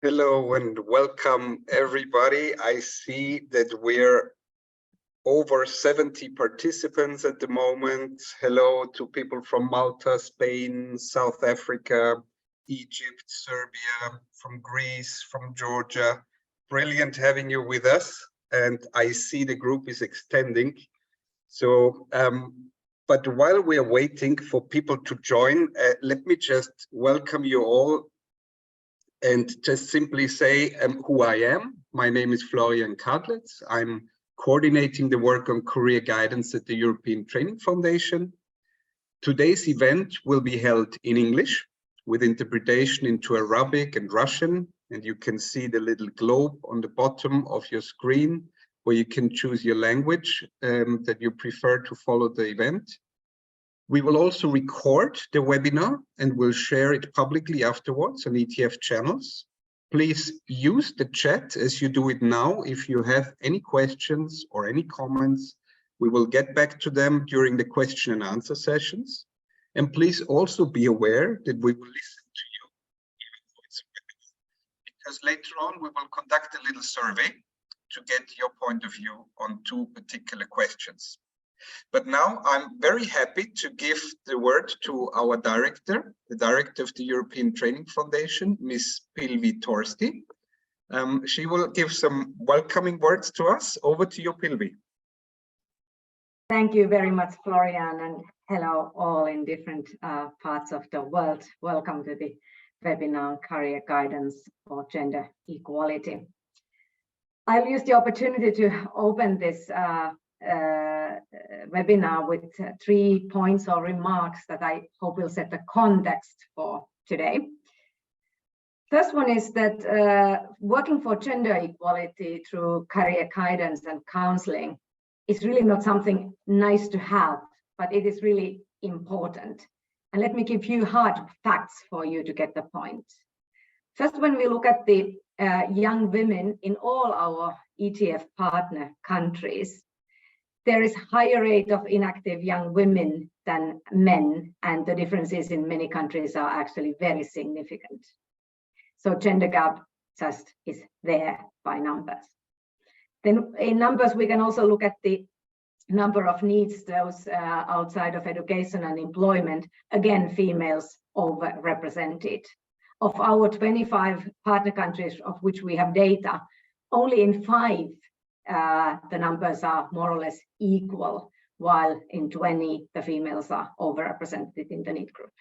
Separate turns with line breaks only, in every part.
Hello and welcome everybody. I see that we're over 70 participants at the moment. Hello to people from Malta, Spain, South Africa, Egypt, Serbia, from Greece, from Georgia. Brilliant having you with us. And I see the group is extending. So, but while we are waiting for people to join, let me just welcome you all and just simply say who I am. My name is Florian Kadlitz. I'm coordinating the work on career guidance at the European Training Foundation. Today's event will be held in English with interpretation into Arabic and Russian. And you can see the little globe on the bottom of your screen where you can choose your language that you prefer to follow the event. We will also record the webinar and we'll share it publicly afterwards on ETF channels. Please use the chat as you do it now. If you have any questions or any comments, we will get back to them during the question and answer sessions. And please also be aware that we will listen to you even though it's a webinar, because later on we will conduct a little survey to get your point of view on 2 particular questions. But now I'm very happy to give the word to our director, the director of the European Training Foundation, Ms. Pilvi Torsti. She will give some welcoming words to us. Over to you, Pilvi.
Thank you very much, Florian, and hello all in different parts of the world. Welcome to the webinar Career Guidance for Gender Equality. I'll use the opportunity to open this webinar with 3 points or remarks that I hope will set the context for today. First one is that working for gender equality through career guidance and counseling is really not something nice to have, but it is really important. And let me give you hard facts for you to get the point. First, when we look at the young women in all our ETF partner countries, there is higher rate of inactive young women than men, and the differences in many countries are actually very significant. So gender gap just is there by numbers. Then in numbers, we can also look at the number of needs, those outside of education and employment. Again, females overrepresented. Of our 25 partner countries of which we have data, only in 5 the numbers are more or less equal, while in 20 the females are overrepresented in the need group.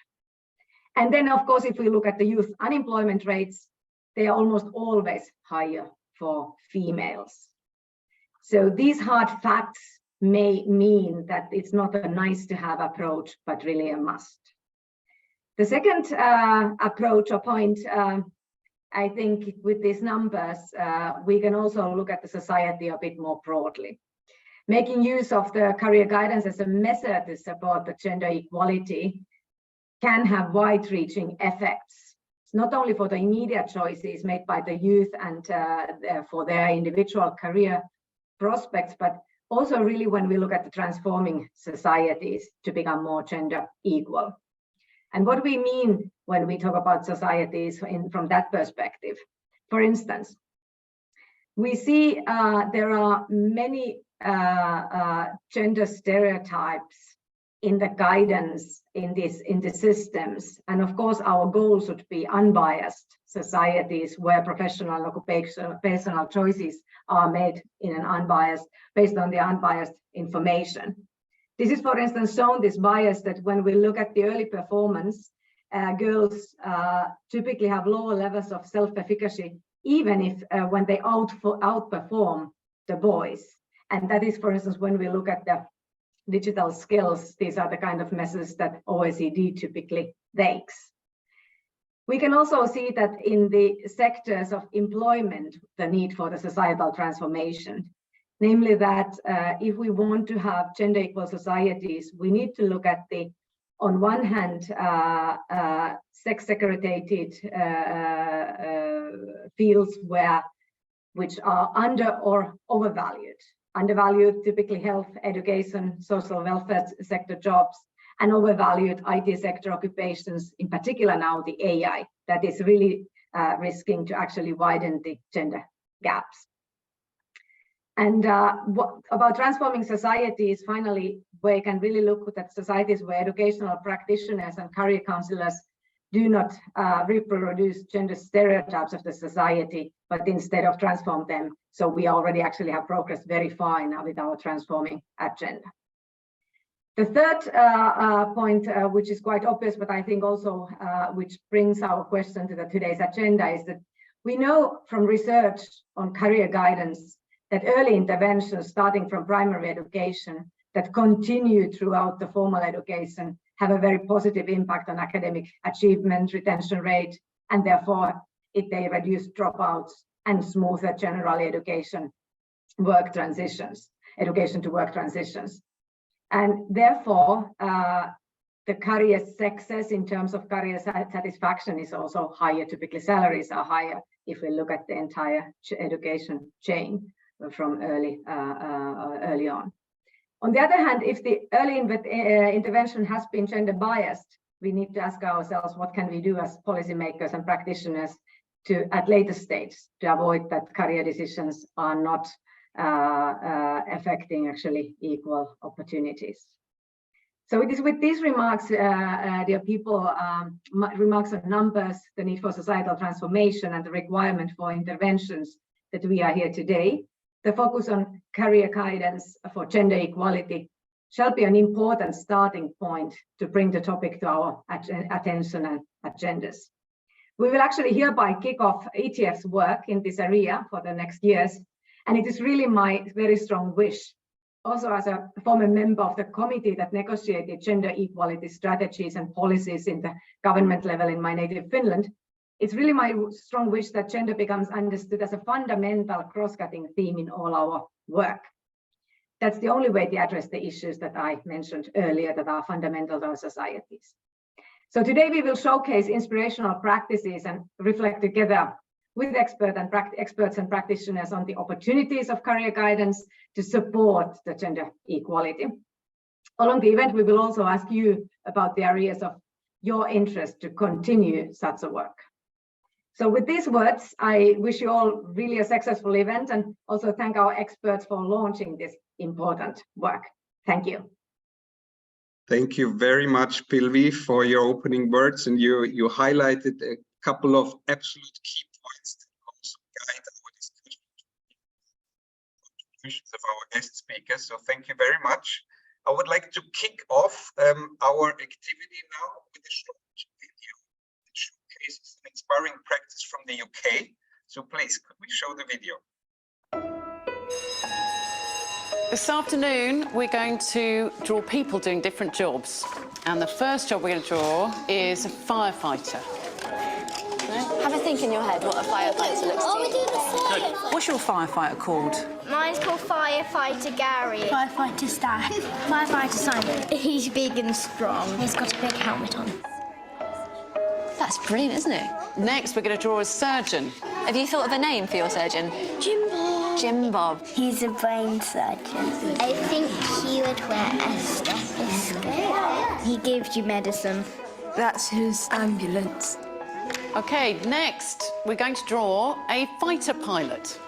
And then, of course, if we look at the youth unemployment rates, they are almost always higher for females. So these hard facts may mean that it's not a nice to have approach, but really a must. The second approach or point, I think with these numbers, we can also look at the society a bit more broadly. Making use of the career guidance as a measure to support the gender equality can have wide-reaching effects, not only for the immediate choices made by the youth and for their individual career prospects, but also really when we look at the transforming societies to become more gender equal. And what we mean when we talk about societies from that perspective. For instance, we see there are many gender stereotypes in the guidance in the systems, and of course our goal should be unbiased societies where professional and occupational choices are made in an unbiased, based on the unbiased information. This is, for instance, shown this bias that when we look at the early performance, girls typically have lower levels of self-efficacy, even if when they outperform the boys. And that is, for instance, when we look at the digital skills, these are the kind of measures that OECD typically takes. We can also see that in the sectors of employment, the need for the societal transformation. Namely that if we want to have gender equal societies, we need to look at the, on one hand, sex segregated fields which are under or overvalued. Undervalued, typically health, education, social welfare sector jobs, and overvalued IT sector occupations, in particular now the AI, that is really risking to actually widen the gender gaps. And what about transforming societies, finally, where you can really look at societies where educational practitioners and career counselors do not reproduce gender stereotypes of the society, but instead of transform them. So we already actually have progressed very far now with our transforming agenda. The third point, which is quite obvious, but I think also which brings our question to today's agenda, is that we know from research on career guidance that early interventions starting from primary education that continue throughout the formal education have a very positive impact on academic achievement, retention rate, and therefore they reduce dropouts and smoother general education to work transitions. And therefore, the career success in terms of career satisfaction is also higher. Typically, salaries are higher if we look at the entire education chain from early on. On the other hand, if the early intervention has been gender biased, we need to ask ourselves what can we do as policymakers and practitioners to, at later stages, to avoid that career decisions are not affecting actually equal opportunities. So it is with these remarks, dear people, remarks on numbers, the need for societal transformation and the requirement for interventions that we are here today. The focus on career guidance for gender equality shall be an important starting point to bring the topic to our attention and agendas. We will actually hereby kick off ETF's work in this area for the next years. And it is really my very strong wish, also as a former member of the committee that negotiated gender equality strategies and policies in the government level in my native Finland, it's really my strong wish that gender becomes understood as a fundamental cross-cutting theme in all our work. That's the only way to address the issues that I mentioned earlier that are fundamental to our societies. So today we will showcase inspirational practices and reflect together with experts and practitioners on the opportunities of career guidance to support the gender equality. Along the event, we will also ask you about the areas of your interest to continue such a work. So with these words, I wish you all really a successful event and also thank our experts for launching this important work. Thank you.
Thank you very much, Pilvi, for your opening words. And you highlighted a couple of absolute key points that also guide our discussion, contributions of our guest speakers. So thank you very much. I would like to kick off our activity now with a short video that showcases an inspiring practice from the UK. So please, could we show the video?
This afternoon, we're going to draw people doing different jobs. And the first job we're going to draw is a firefighter.
Have a think in your head what a firefighter looks like.
We're doing the same.
What's your firefighter called?
Mine's called Firefighter Gary.
Firefighter Stan. Firefighter Simon.
He's big and strong.
He's got a big helmet on.
That's brilliant, isn't it?
Next, we're going to draw a surgeon.
Have you thought of a name for your surgeon?
Jim Bob.
Jim Bob.
He's a brain surgeon.
I think he would wear a stethoscope. He gives you medicine.
That's his ambulance.
Okay, next, we're going to draw a fighter pilot.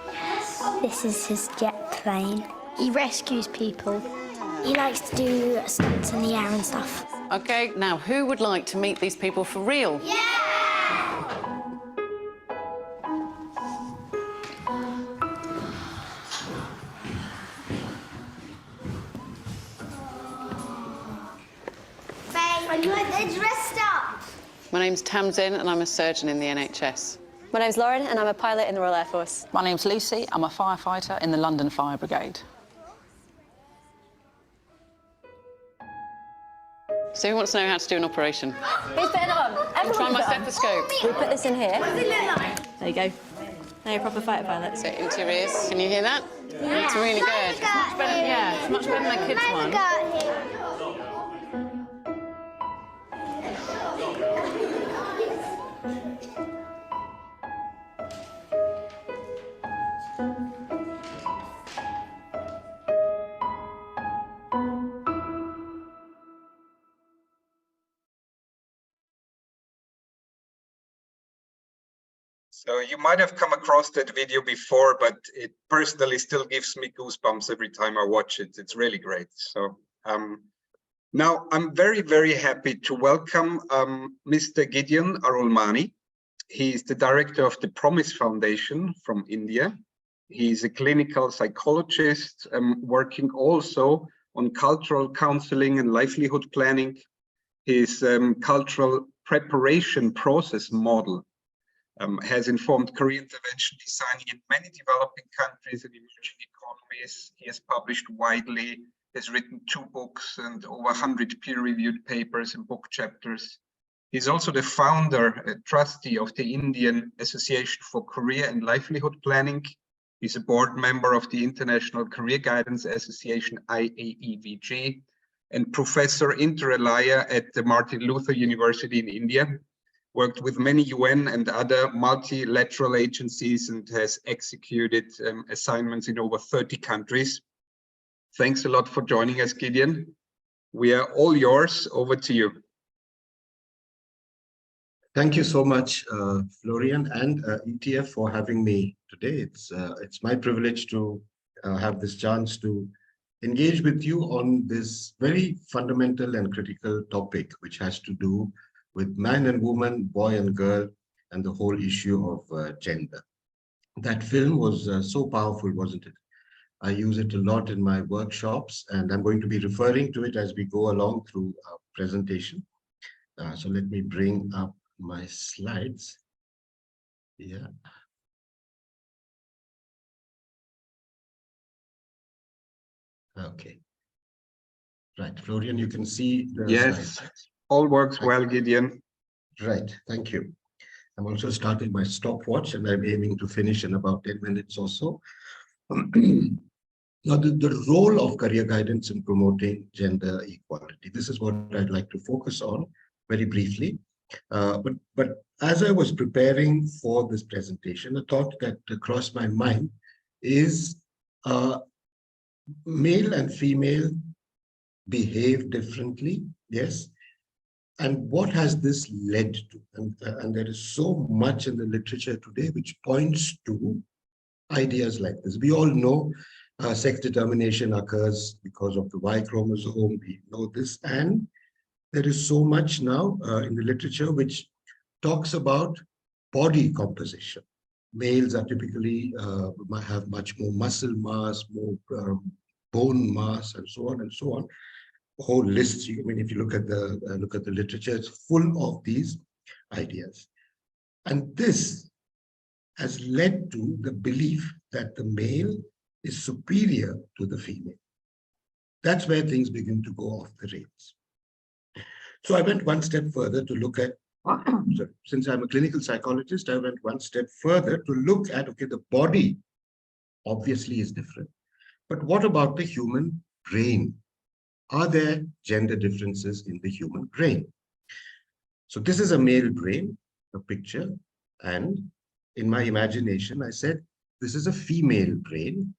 This is his jet plane.
He rescues people.
He likes to do stunts in the air and stuff.
Okay, now who would like to meet these people for real?
Yeah! They're dressed up.
My name's Tamsin and I'm a surgeon in the NHS.
My name's Lauren and I'm a pilot in the Royal Air Force.
My name's Lucy. I'm a firefighter in the London Fire Brigade.
So who wants to know how to do an operation?
Who's putting it on?
I'm trying my
Everyone's
stethoscope.
We put this in here. There you go. Now you're a proper fighter pilot.
So into your ears. Can you hear that? Yeah. It's really good. It's much better, yeah, it's much better than my kids' one.
Got him.
So you might have come across that video before, but it personally still gives me goosebumps every time I watch it. It's really great. So now I'm very, very happy to welcome Mr. Gideon Arulmani. He's the director of the Promise Foundation from India. He's a clinical psychologist working also on cultural counseling and livelihood planning. His cultural preparation process model has informed career intervention designing in many developing countries and emerging economies. He has published widely, has written 2 books and over 100 peer-reviewed papers and book chapters. He's also the founder, trustee of the Indian Association for Career and Livelihood Planning. He's a board member of the International Career Guidance Association, IAEVG, and professor inter alia at the Martin Luther University in India. Worked with many UN and other multilateral agencies and has executed assignments in over 30 countries. Thanks a lot for joining us, Gideon. We are all yours. Over to you.
Thank you so much, Florian and ETF for having me today. It's my privilege to have this chance to engage with you on this very fundamental and critical topic, which has to do with man and woman, boy and girl, and the whole issue of gender. That film was so powerful, wasn't it? I use it a lot in my workshops, and I'm going to be referring to it as we go along through our presentation. So let me bring up my slides. Yeah. Okay. Right, Florian, you can see the slides.
All works well, Gideon.
Right, thank you. I'm also starting my stopwatch and I'm aiming to finish in about 10 minutes or so. Now, the role of career guidance in promoting gender equality. This is what I'd like to focus on very briefly. But as I was preparing for this presentation, a thought that crossed my mind is male and female behave differently, yes. And what has this led to? And there is so much in the literature today which points to ideas like this. We all know sex determination occurs because of the Y chromosome. We know this, and there is so much now in the literature which talks about body composition. Males are typically have much more muscle mass, more bone mass, and so on and so on. Whole lists. I mean, if you look at the literature, it's full of these ideas, and this has led to the belief that the male is superior to the female. That's where things begin to go off the rails. So I went one step further to look at, since I'm a clinical psychologist, I went one step further to look at, okay, the body obviously is different, but what about the human brain? Are there gender differences in the human brain? So this is a male brain, a picture, and in my imagination, I said, this is a female brain.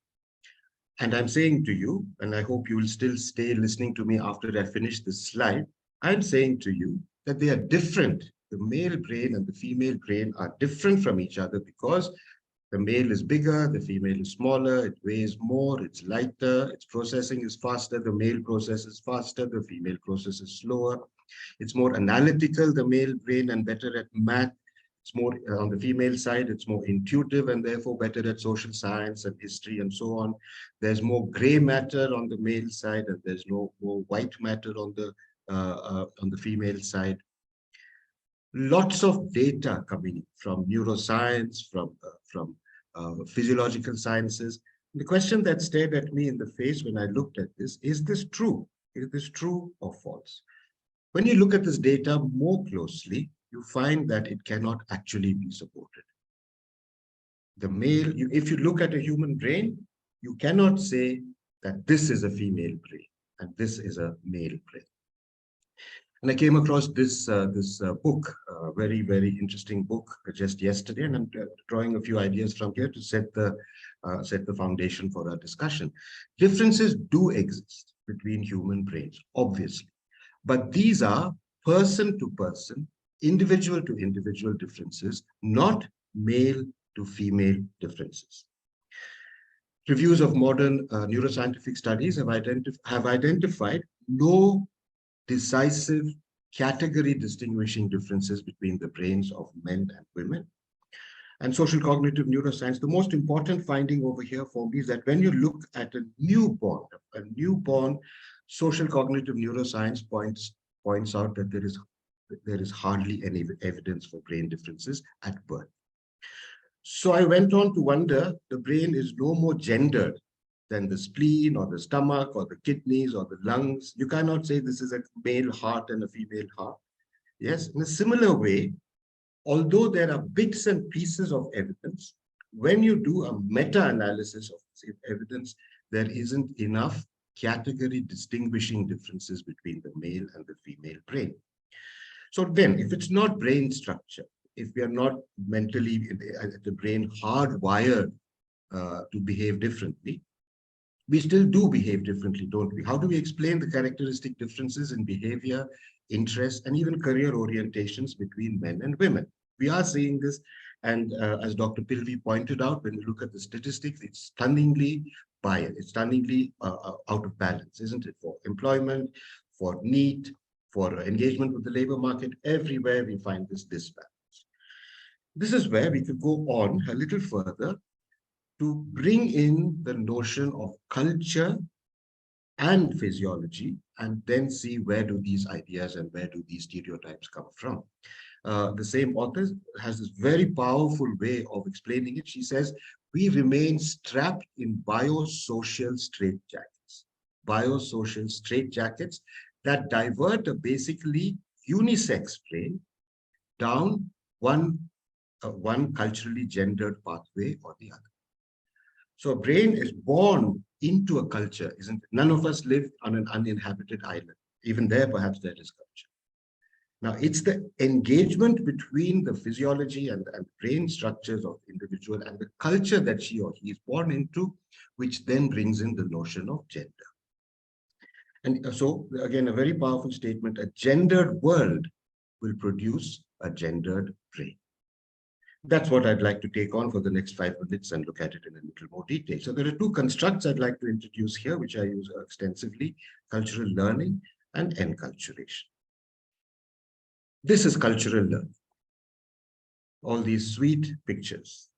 And I'm saying to you, and I hope you will still stay listening to me after I finish this slide, I'm saying to you that they are different. The male brain and the female brain are different from each other because the male is bigger, the female is smaller, it weighs more, it's lighter, its processing is faster, the male processes faster, the female processes slower. It's more analytical, the male brain, and better at math. It's more on the female side, it's more intuitive and therefore better at social science and history and so on. There's more gray matter on the male side and there's no more white matter on the female side. Lots of data coming from neuroscience, from physiological sciences. The question that stared at me in the face when I looked at this, is this true? Is this true or false? When you look at this data more closely, you find that it cannot actually be supported. The male, if you look at a human brain, you cannot say that this is a female brain and this is a male brain. And I came across this book, a very, very interesting book just yesterday, and I'm drawing a few ideas from here to set the foundation for our discussion. Differences do exist between human brains, obviously, but these are person to person, individual to individual differences, not male to female differences. Reviews of modern neuroscientific studies have identified no decisive category distinguishing differences between the brains of men and women. And social cognitive neuroscience, the most important finding over here for me is that when you look at a newborn, social cognitive neuroscience points out that there is hardly any evidence for brain differences at birth. So I went on to wonder, the brain is no more gendered than the spleen or the stomach or the kidneys or the lungs. You cannot say this is a male heart and a female heart. Yes, in a similar way, although there are bits and pieces of evidence, when you do a meta-analysis of this evidence, there isn't enough category distinguishing differences between the male and the female brain. So then, if it's not brain structure, if we are not mentally, the brain hardwired to behave differently, we still do behave differently, don't we? How do we explain the characteristic differences in behavior, interests, and even career orientations between men and women? We are seeing this, and as Dr. Pilvi pointed out, when you look at the statistics, it's stunningly biased, it's stunningly out of balance, isn't it? For employment, for need, for engagement with the labor market, everywhere we find this disbalance. This is where we could go on a little further to bring in the notion of culture and physiology, and then see where do these ideas and where do these stereotypes come from. The same author has this very powerful way of explaining it. She says, we remain strapped in biosocial straitjackets. Biosocial straitjackets that divert a basically unisex brain down one culturally gendered pathway or the other. So a brain is born into a culture, isn't it? None of us live on an uninhabited island. Even there, perhaps there is culture. Now, it's the engagement between the physiology and brain structures of the individual and the culture that she or he is born into, which then brings in the notion of gender. And so, again, a very powerful statement, a gendered world will produce a gendered brain. That's what I'd like to take on for the next 5 minutes and look at it in a little more detail. So there are two constructs I'd like to introduce here, which I use extensively, cultural learning and enculturation. This is cultural learning. All these sweet pictures,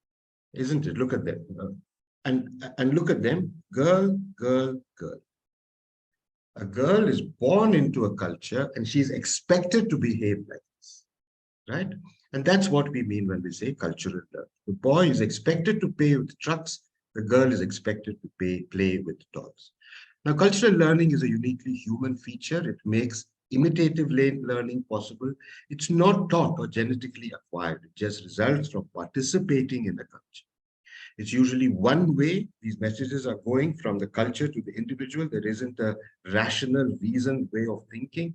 isn't it? Look at them. And look at them, girl, girl, girl. A girl is born into a culture and she's expected to behave like this, right? And that's what we mean when we say cultural learning. The boy is expected to play with trucks. The girl is expected to play with dolls. Now, cultural learning is a uniquely human feature. It makes imitative learning possible. It's not taught or genetically acquired. It just results from participating in the culture. It's usually one way. These messages are going from the culture to the individual. There isn't a rational, reasoned way of thinking.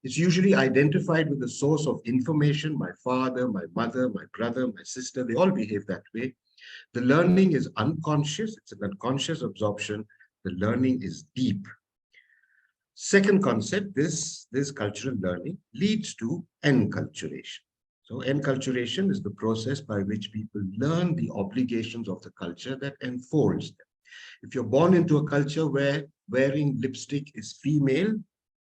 It's usually identified with the source of information. My father, my mother, my brother, my sister, they all behave that way. The learning is unconscious. It's an unconscious absorption. The learning is deep. Second concept, this cultural learning leads to enculturation. So enculturation is the process by which people learn the obligations of the culture that enfolds them. If you're born into a culture where wearing lipstick is female,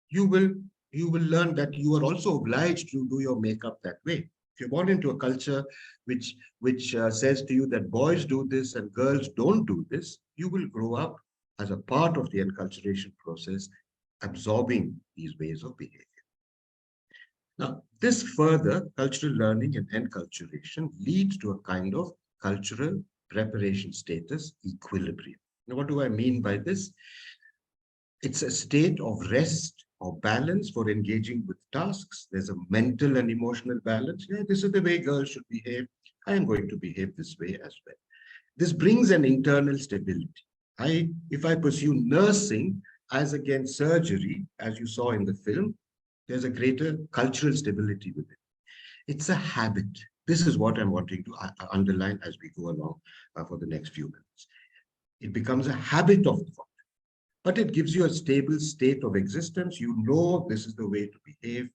you will learn that you are also obliged to do your makeup that way. If you're born into a culture which says to you that boys do this and girls don't do this, you will grow up as a part of the enculturation process, absorbing these ways of behavior. Now, this further cultural learning and enculturation leads to a kind of cultural preparation status equilibrium. Now, what do I mean by this? It's a state of rest or balance for engaging with tasks. There's a mental and emotional balance. Yeah, this is the way girls should behave. I am going to behave this way as well. This brings an internal stability. If I pursue nursing as against surgery, as you saw in the film, there's a greater cultural stability with it. It's a habit. This is what I'm wanting to underline as we go along for the next few minutes. It becomes a habit of thought, but it gives you a stable state of existence. You know this is the way to behave.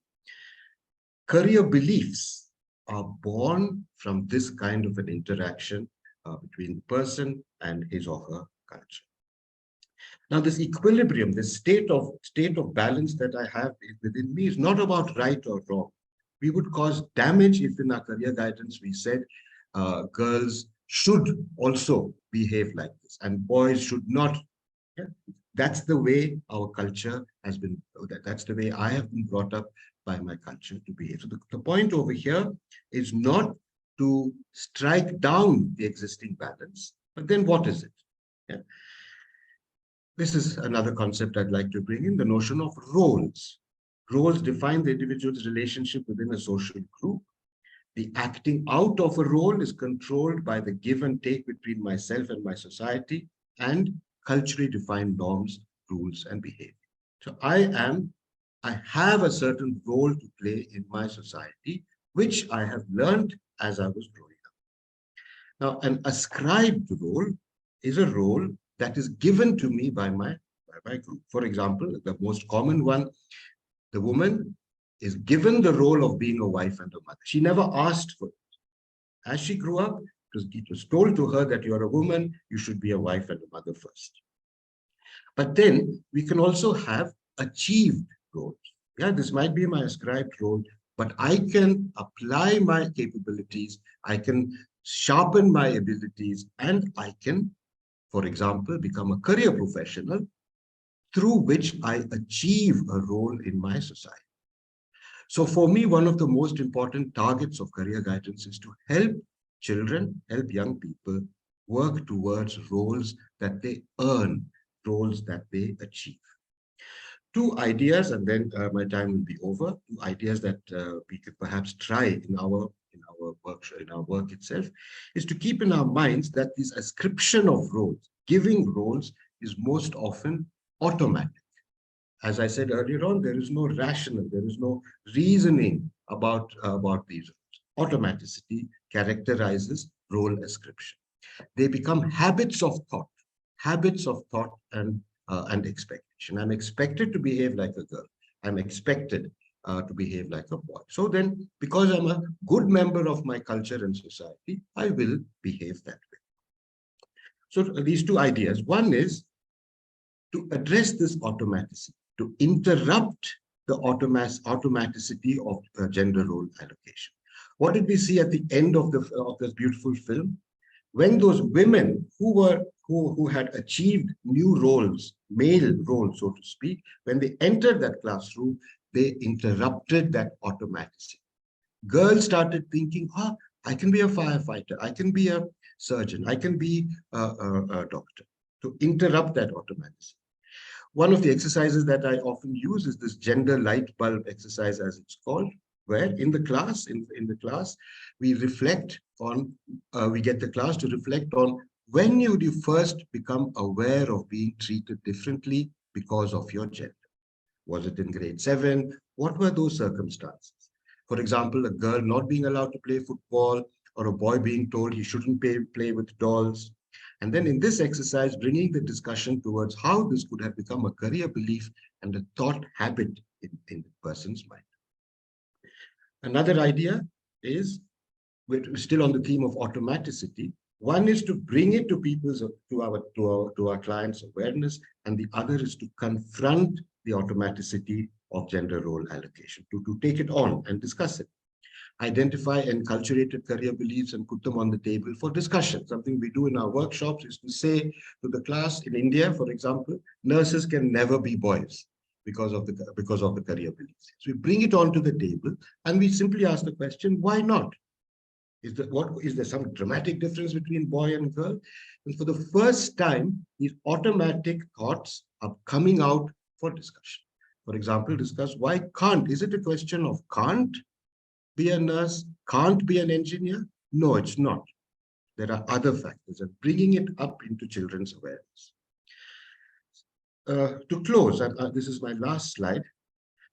Career beliefs are born from this kind of an interaction between the person and his or her culture. Now, this equilibrium, this state of balance that I have within me is not about right or wrong. We would cause damage if in our career guidance we said girls should also behave like this and boys should not. Yeah? That's the way our culture has been, that's the way I have been brought up by my culture to behave. So the point over here is not to strike down the existing balance, but then what is it? Yeah. This is another concept I'd like to bring in, the notion of roles. Roles define the individual's relationship within a social group. The acting out of a role is controlled by the give and take between myself and my society and culturally defined norms, rules, and behavior. So I have a certain role to play in my society, which I have learned as I was growing up. Now, an ascribed role is a role that is given to me by my group. For example, the most common one, the woman is given the role of being a wife and a mother. She never asked for it. As she grew up, it was told to her that you're a woman, you should be a wife and a mother first. But then we can also have achieved roles. Yeah, this might be my ascribed role, but I can apply my capabilities, I can sharpen my abilities, and I can, for example, become a career professional through which I achieve a role in my society. So for me, one of the most important targets of career guidance is to help children, help young people work towards roles that they earn, roles that they achieve. Two ideas, and then my time will be over. Two ideas that we could perhaps try in our work itself, is to keep in our minds that this ascription of roles, giving roles, is most often automatic. As I said earlier on, there is no rational, there is no reasoning about these roles. Automaticity characterizes role ascription. They become habits of thought and expectation. I'm expected to behave like a girl. I'm expected to behave like a boy. So then, because I'm a good member of my culture and society, I will behave that way. So these two ideas. One is to address this automaticity, to interrupt the automaticity of gender role allocation. What did we see at the end of this beautiful film? When those women who had achieved new roles, male roles, so to speak, when they entered that classroom, they interrupted that automaticity. Girls started thinking, I can be a firefighter, I can be a surgeon, I can be a doctor, to interrupt that automaticity. One of the exercises that I often use is this gender light bulb exercise, as it's called, where in the class, we reflect on, we get the class to reflect on when did you first become aware of being treated differently because of your gender. Was it in grade 7? What were those circumstances? For example, a girl not being allowed to play football, or a boy being told he shouldn't play with dolls. And then in this exercise, bringing the discussion towards how this could have become a career belief and a thought habit in the person's mind. Another idea is, we're still on the theme of automaticity. One is to bring it to our clients' awareness, and the other is to confront the automaticity of gender role allocation, to take it on and discuss it. Identify enculturated career beliefs and put them on the table for discussion. Something we do in our workshops is to say to the class, in India, for example, nurses can never be boys because of the career beliefs. So we bring it onto the table and we simply ask the question, why not? Is there some dramatic difference between boy and girl? And for the first time, these automatic thoughts are coming out for discussion. For example, discuss why can't. Is it a question of can't be a nurse, can't be an engineer? No, it's not. There are other factors, and bringing it up into children's awareness. To close, this is my last slide.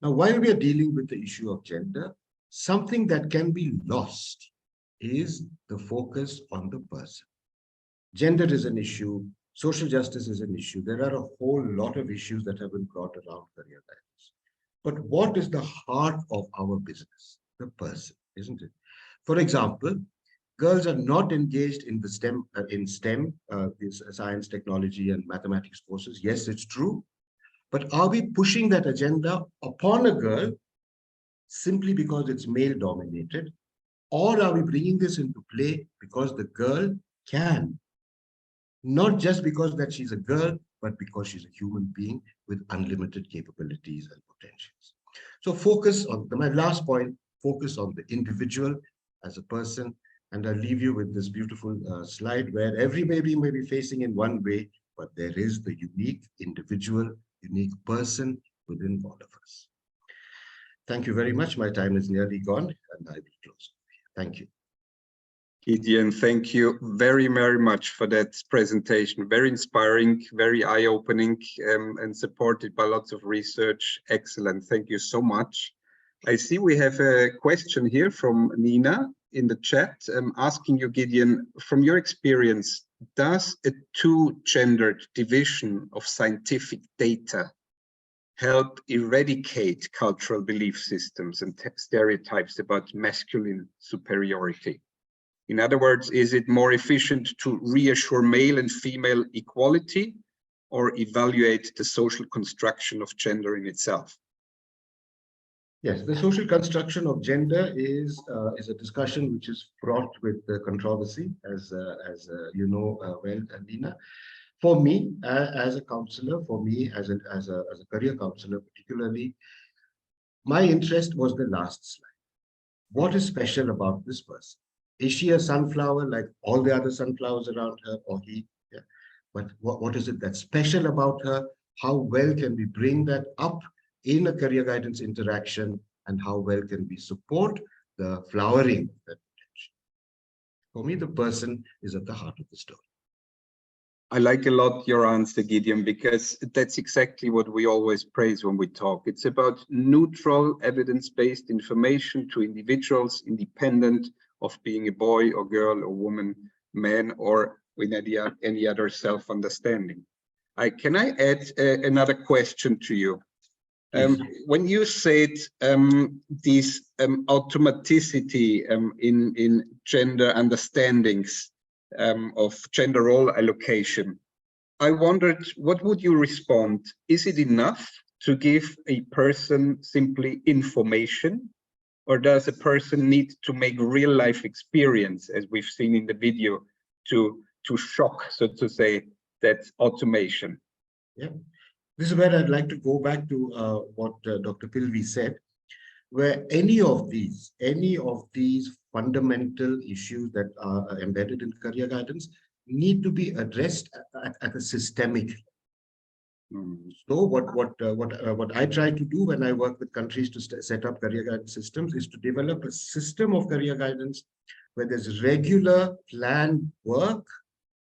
Now, while we are dealing with the issue of gender, something that can be lost is the focus on the person. Gender is an issue, social justice is an issue. There are a whole lot of issues that have been brought around career guidance. But what is the heart of our business? The person. isn't it? For example, girls are not engaged in the STEM, these science, technology, and mathematics courses. Yes, it's true. But are we pushing that agenda upon a girl simply because it's male dominated? Or are we bringing this into play because the girl can? Not just because that she's a girl, but because she's a human being with unlimited capabilities and potentials. So focus on, my last point, focus on the individual as a person. And I'll leave you with this beautiful slide where every baby may be facing in one way, but there is the unique individual, unique person within all of us. Thank you very much. My time is nearly gone and I will close. Thank you.
Gideon, thank you very, very much for that presentation. Very inspiring, very eye-opening, and supported by lots of research. Excellent. Thank you so much. I see we have a question here from Nina in the chat, asking you, Gideon, from your experience, does a two-gendered division of scientific data help eradicate cultural belief systems and stereotypes about masculine superiority? In other words, is it more efficient to reassure male and female equality or evaluate the social construction of gender in itself?
Yes, the social construction of gender is a discussion which is fraught with controversy, as you know well, Nina. For me, as a counselor, for me as a career counselor, particularly, my interest was the last slide. What is special about this person? Is she a sunflower like all the other sunflowers around her, or he? Yeah. But what is it that's special about her? How well can we bring that up in a career guidance interaction, and how well can we support the flowering of that potential? For me, the person is at the heart of the story.
I like a lot your answer, Gideon, because that's exactly what we always praise when we talk. It's about neutral, evidence-based information to individuals, independent of being a boy or girl or woman, man, or with any other self-understanding. Can I add another question to you? When you said this automaticity in gender understandings of gender role allocation, I wondered, what would you respond? Is it enough to give a person simply information, or does a person need to make real life experience, as we've seen in the video, to shock, so to say, that automation?
Yeah, this is where I'd like to go back to what Dr. Pilvi said, where any of these fundamental issues that are embedded in career guidance need to be addressed at a systemic level. So what I try to do when I work with countries to set up career guidance systems is to develop a system of career guidance where there's regular planned work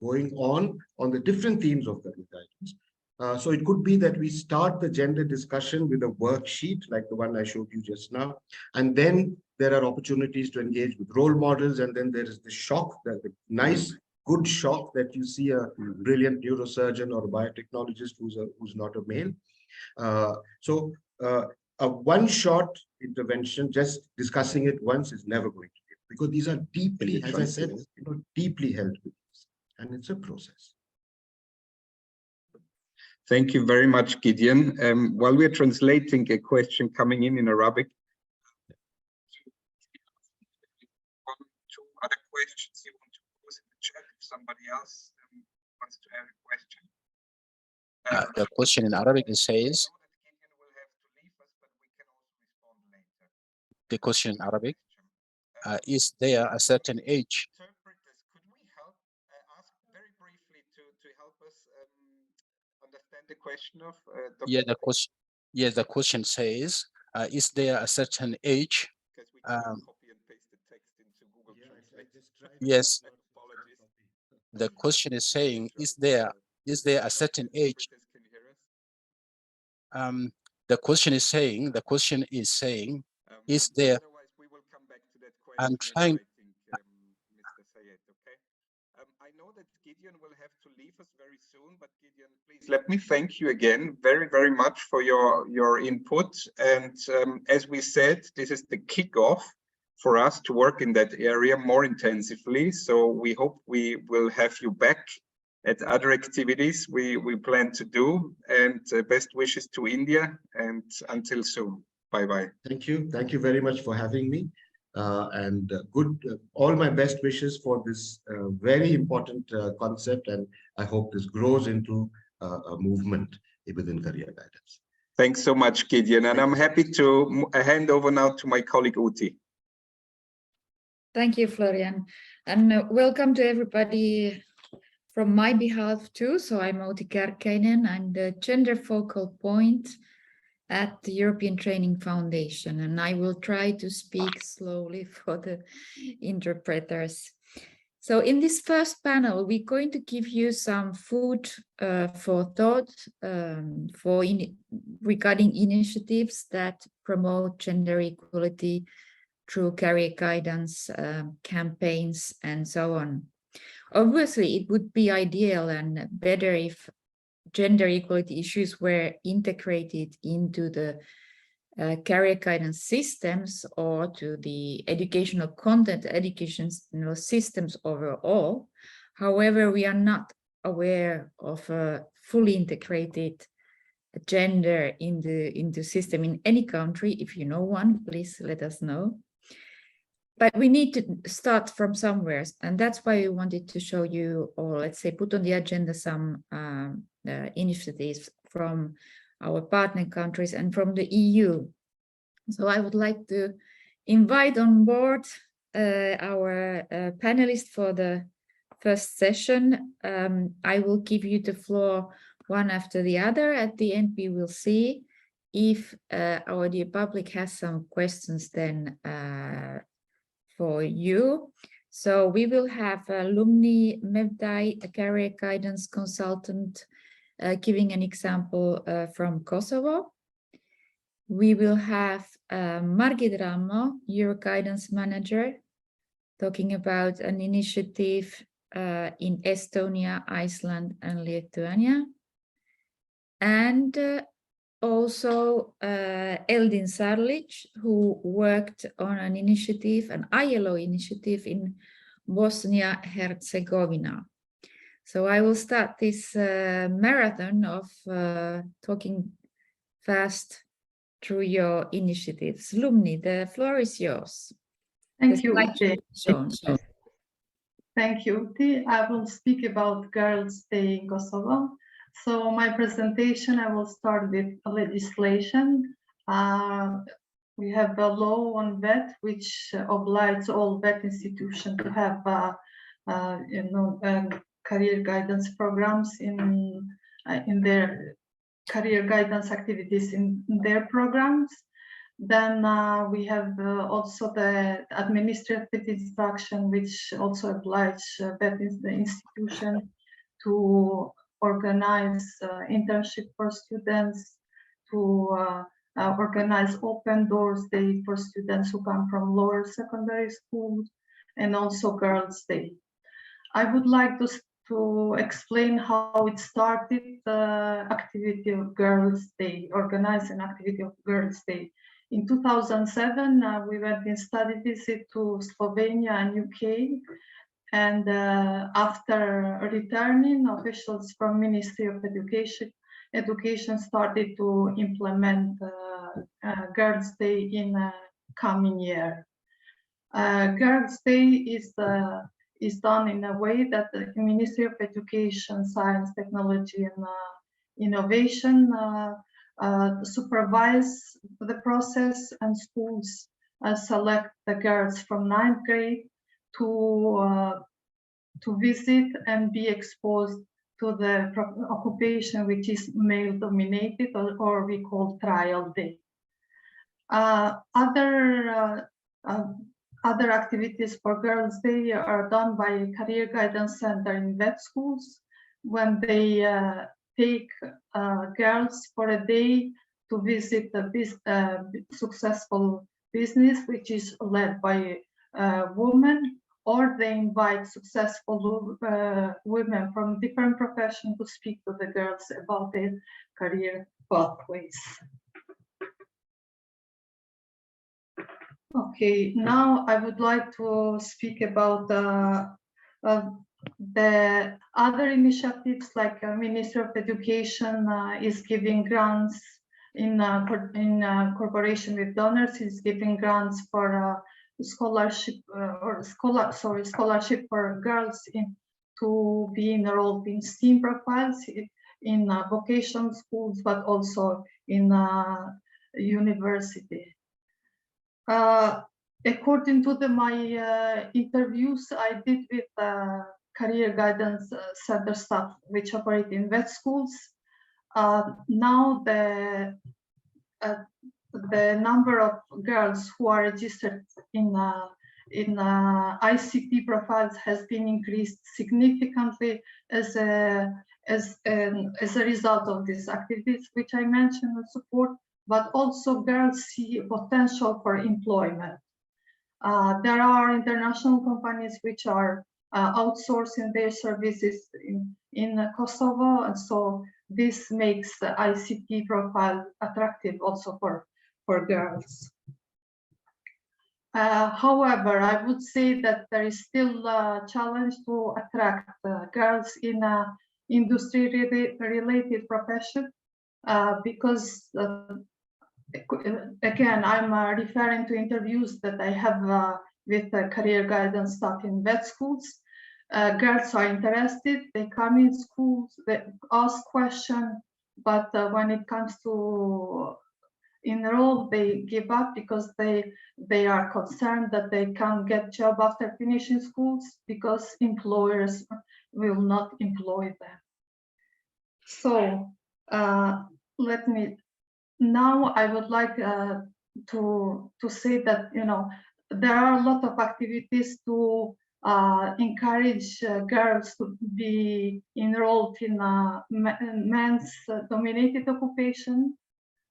going on the different themes of career guidance. So it could be that we start the gender discussion with a worksheet like the one I showed you just now, and then there are opportunities to engage with role models, and then there is the shock, the nice good shock that you see a brilliant neurosurgeon or a biotechnologist who's not a male. So a one-shot intervention, just discussing it once, is never going to be, because these are deeply, as I said, deeply held beliefs, and it's a process.
Thank you very much, Gideon. While we're translating a question coming in Arabic, two other questions you want to pose in the chat if somebody else wants to have a question.
The question in Arabic, it says, the question in Arabic, is there a certain age?
Could we help ask very briefly to help us understand the question of
the question says, is there a certain age?
Because we can copy and paste the text into Google Translate.
Yes. The question is saying, is there a certain age? The question is saying, is there?
Otherwise, we will come back to that question.
I'm trying.
Mr. Sayed, okay? I know that Gideon will have to leave us very soon, but Gideon, please let me thank you again very, very much for your input. And as we said, this is the kickoff for us to work in that area more intensively. So we hope we will have you back at other activities we plan to do, and best wishes to India, and until soon. Bye-bye.
Thank you. Thank you very much for having me. All my best wishes for this very important concept, and I hope this grows into a movement within career guidance.
Thanks so much, Gideon, and I'm happy to hand over now to my colleague Uti.
Thank you, Florian, and welcome to everybody from my behalf too. So I'm Outi Kärkkäinen. I'm the gender focal point at the European Training Foundation, and I will try to speak slowly for the interpreters. So in this first panel, we're going to give you some food for thought regarding initiatives that promote gender equality through career guidance, campaigns, and so on. Obviously, it would be ideal and better if gender equality issues were integrated into the career guidance systems or to the educational content, educational systems overall. However, we are not aware of a fully integrated gender in the system in any country. If you know one, please let us know. But we need to start from somewhere, and that's why we wanted to show you, or let's say put on the agenda, some initiatives from our partner countries and from the EU. So I would like to invite on board our panelists for the first session. I will give you the floor one after the other. At the end, we will see if our dear public has some questions then for you. So we will have Lumni Mevday, a career guidance consultant, giving an example from Kosovo. We will have Margit Rammo, your guidance manager, talking about an initiative in Estonia, Iceland, and Lithuania. And also Eldin Sarlic, who worked on an initiative, an ILO initiative in Bosnia-Herzegovina. So I will start this marathon of talking fast through your initiatives. Lumni, the floor is yours.
Thank you, Uti. Thank you, Uti. I will speak about Girls' Day in Kosovo. So my presentation, I will start with legislation. We have a law on VET, which obliges all VET institutions to have career guidance programs in their career guidance activities in their programs. Then we have also the administrative instruction, which also obliges VET the institution to organize internship for students, to organize open doors day for students who come from lower secondary schools, and also Girls' Day. I would like to explain how it started, the activity of Girls' Day, organizing activity of Girls' Day. In 2007, we went in study visit to Slovenia and UK. And after returning, officials from Ministry of Education started to implement Girls' Day in coming year. Girls' Day is done in a way that the Ministry of Education, Science, Technology, and Innovation supervise the process, and schools select the girls from 9th grade to visit and be exposed to the occupation which is male dominated, or we call trial day. Other activities for Girls' Day are done by Career Guidance Center in VET schools, when they take girls for a day to visit a successful business which is led by women, or they invite successful women from different professions to speak to the girls about their career pathways. Okay, now I would like to speak about the other initiatives, like Ministry of Education is giving grants in cooperation with donors, is giving grants for scholarship scholarship for girls to be enrolled in STEAM profiles in vocational schools, but also in university. According to my interviews I did with career guidance center staff which operate in vet schools, now the number of girls who are registered in ICT profiles has been increased significantly as a result of these activities which I mentioned and support, but also girls see potential for employment. There are international companies which are outsourcing their services in Kosovo, and so this makes the ICT profile attractive also for girls. However, I would say that there is still a challenge to attract girls in industry-related profession because again, I'm referring to interviews that I have with career guidance staff in vet schools. Girls are interested, they come in schools, they ask questions, but when it comes to enroll, they give up because they are concerned that they can't get job after finishing schools because employers will not employ them. So now I would like to say that, you know, there are a lot of activities to encourage girls to be enrolled in men's dominated occupation,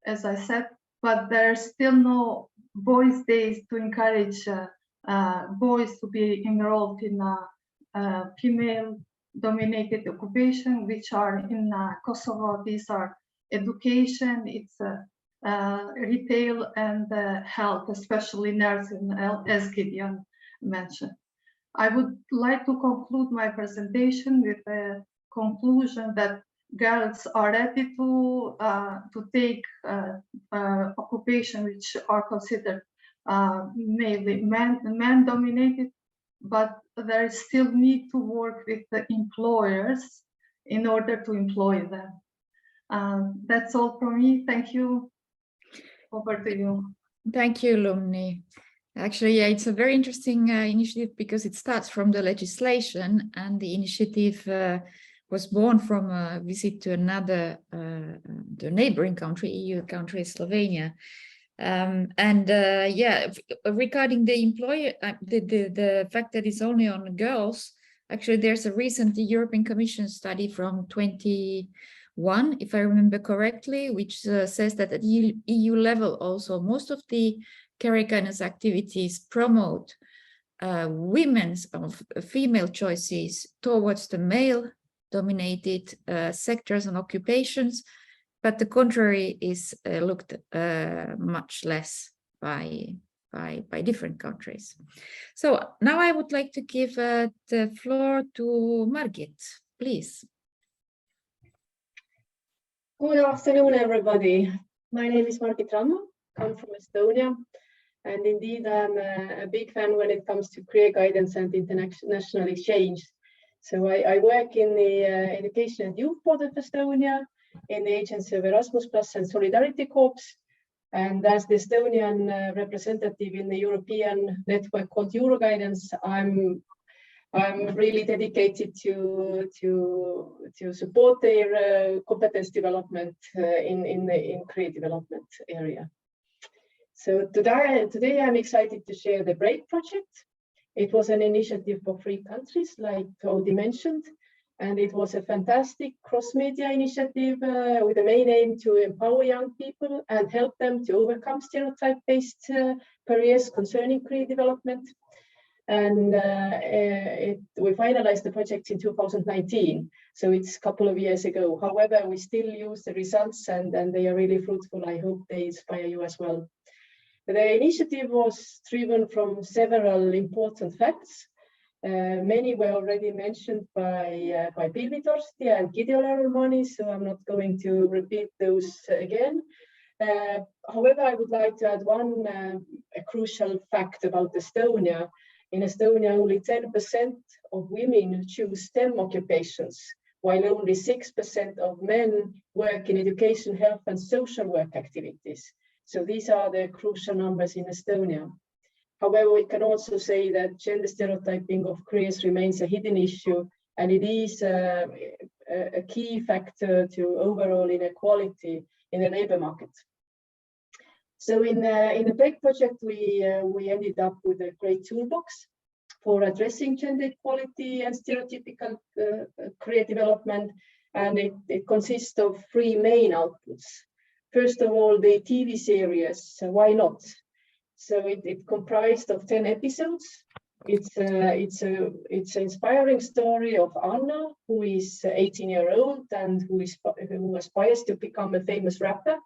as I said, but there's still no boys' days to encourage boys to be enrolled in female dominated occupation, which are in Kosovo. These are education, it's retail and health, especially nursing, as Gideon mentioned. I would like to conclude my presentation with a conclusion that girls are ready to take occupation which are considered mainly man-dominated, but there is still need to work with the employers in order to employ them. That's all from me. Thank you. Over to you.
Thank you, Lumni. Actually, yeah, it's a very interesting initiative because it starts from the legislation, and the initiative was born from a visit to another, the neighboring country, EU country, Slovenia. Yeah, regarding the employer, the fact that it's only on girls, actually, there's a recent European Commission study from 2021, if I remember correctly, which says that at EU level also, most of the career guidance activities promote women's female choices towards the male-dominated sectors and occupations, but the contrary is looked much less by different countries. So now I would like to give the floor to Margit, please.
Good afternoon, everybody. My name is Margit Rammo, come from Estonia, and indeed I'm a big fan when it comes to career guidance and international exchange. So I work in the Education and Youth Board of Estonia, in the agency of Erasmus Plus and Solidarity Corps, and as the Estonian representative in the European network called Euroguidance, I'm really dedicated to support their competence development in career development area. So today I'm excited to share the BRAVE project. It was an initiative for 3 countries, like Oudi mentioned, and it was a fantastic cross-media initiative with the main aim to empower young people and help them to overcome stereotype-based careers concerning career development. And we finalized the project in 2019, so it's a couple of years ago. However, we still use the results and they are really fruitful. I hope they inspire you as well. The initiative was driven from several important facts. Many were already mentioned by Pilvi Torsti and Gideon Arulmani, so I'm not going to repeat those again. However, I would like to add one a crucial fact about Estonia. In Estonia, only 10% of women choose STEM occupations, while only 6% of men work in education, health, and social work activities. So these are the crucial numbers in Estonia. However, we can also say that gender stereotyping of careers remains a hidden issue, and it is a key factor to overall inequality in the labor market. So in the BREAK project, we ended up with a great toolbox for addressing gender equality and stereotypical career development, and it consists of 3 main outputs. First of all, the TV series, Why Not? So it comprised of 10 episodes. It's an inspiring story of Anna, who is 18-year-old and who aspires to become a famous rapper,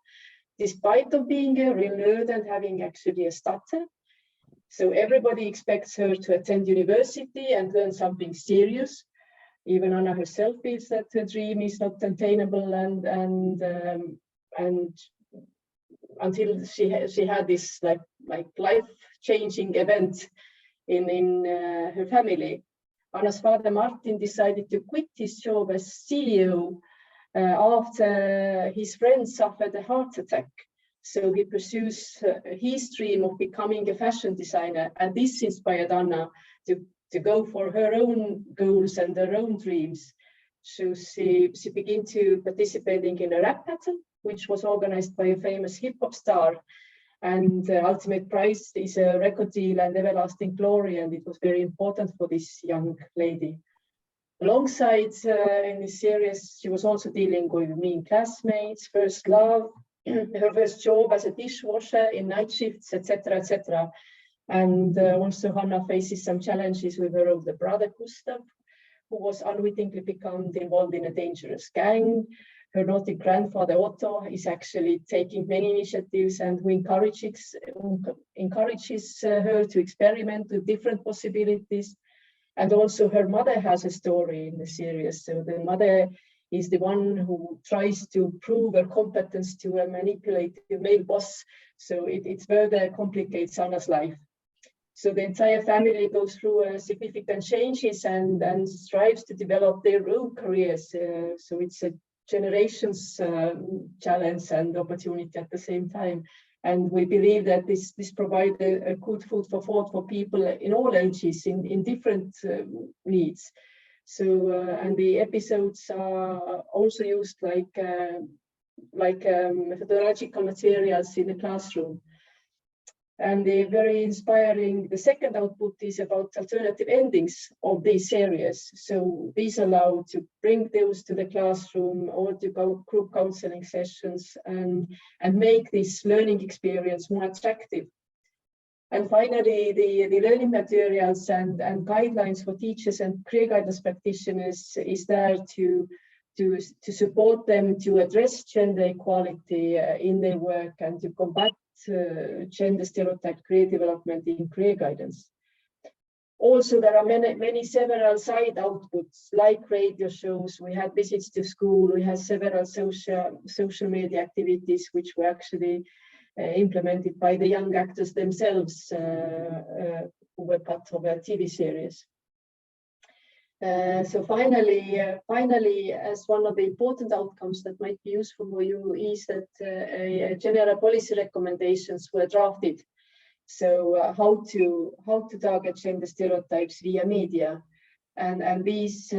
despite of being a real nerd and having actually a stutter. So everybody expects her to attend university and learn something serious. Even Anna herself feels that her dream is not attainable, and until she had this like life-changing event in her family. Anna's father Martin decided to quit his job as CEO after his friend suffered a heart attack. So he pursues his dream of becoming a fashion designer, and this inspired Anna to go for her own goals and her own dreams. So she began to participating in a rap battle, which was organized by a famous hip-hop star. And the ultimate prize is a record deal and everlasting glory, and it was very important for this young lady. Alongside in this series, she was also dealing with mean classmates, first love, her first job as a dishwasher in night shifts, etc., etc. And also Hanna faces some challenges with her older brother Gustav, who was unwittingly become involved in a dangerous gang. Her naughty grandfather Otto is actually taking many initiatives and who encourages her to experiment with different possibilities. And also her mother has a story in the series. So the mother is the one who tries to prove her competence to a manipulative male boss. So it further complicates Anna's life. So the entire family goes through significant changes and strives to develop their own careers. So it's a generations challenge and opportunity at the same time. And we believe that this provides a good food for thought for people in all ages in different needs. So and the episodes are also used like methodological materials in the classroom. And the very inspiring, the second output is about alternative endings of these series. So these allow to bring those to the classroom or to go group counseling sessions and make this learning experience more attractive. And finally, the learning materials and guidelines for teachers and career guidance practitioners is there to support them to address gender equality in their work and to combat gender stereotype career development in career guidance. Also, there are several side outputs like radio shows. We had visits to school. We had several social media activities which were actually implemented by the young actors themselves who were part of a TV series. So finally, as one of the important outcomes that might be useful for you is that general policy recommendations were drafted. So how to target gender stereotypes via media, and these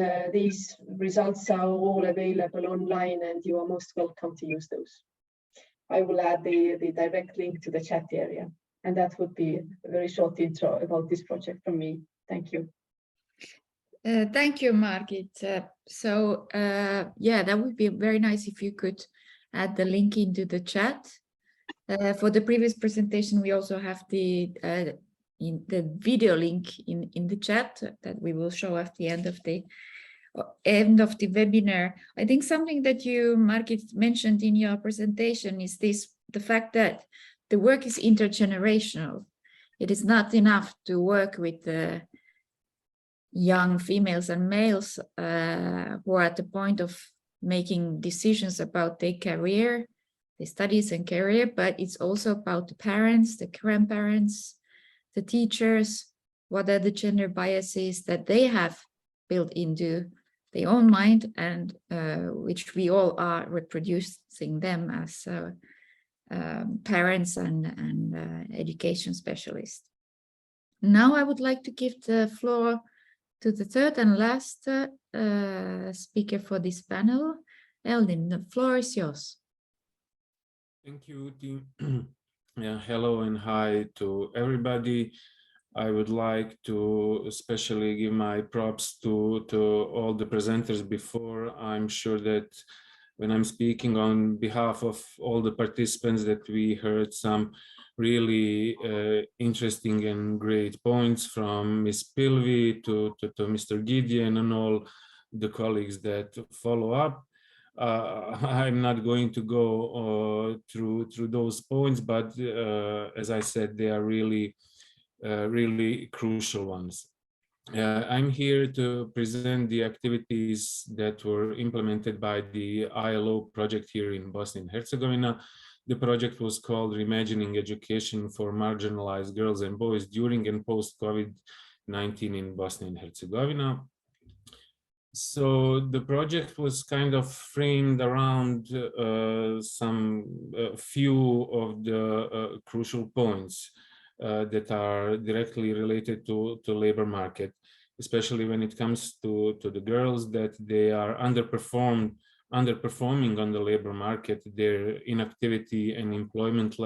results are all available online, and you are most welcome to use those. I will add the direct link to the chat area, and that would be a very short intro about this project from me. Thank you.
Thank you, Margit. Yeah, that would be very nice if you could add the link into the chat. For the previous presentation, we also have the video link in the chat that we will show at the end of the webinar. I think something that you, Margit, mentioned in your presentation is the fact that the work is intergenerational. It is not enough to work with young females and males who are at the point of making decisions about their career, their studies and career, but it's also about the parents, the grandparents, the teachers. What are the gender biases that they have built into their own mind, and which we all are reproducing them as parents and education specialists. Now I would like to give the floor to the third and last speaker for this panel. Eldin, the floor is yours.
Thank you, team. Yeah, hello and hi to everybody. I would like to especially give my props to all the presenters before. I'm sure that when I'm speaking on behalf of all the participants, that we heard some really interesting and great points from Ms. Pilvi to Mr. Gideon and all the colleagues that follow up. I'm not going to go through those points, but as I said, they are really crucial ones. I'm here to present the activities that were implemented by the ILO project here in Bosnia and Herzegovina. The project was called Reimagining Education for Marginalized Girls and Boys during and post COVID-19 in Bosnia and Herzegovina. So the project was kind of framed around some few of the crucial points that are directly related to labor market, especially when it comes to the girls, that they are underperforming on the labor market. Their inactivity and unemployment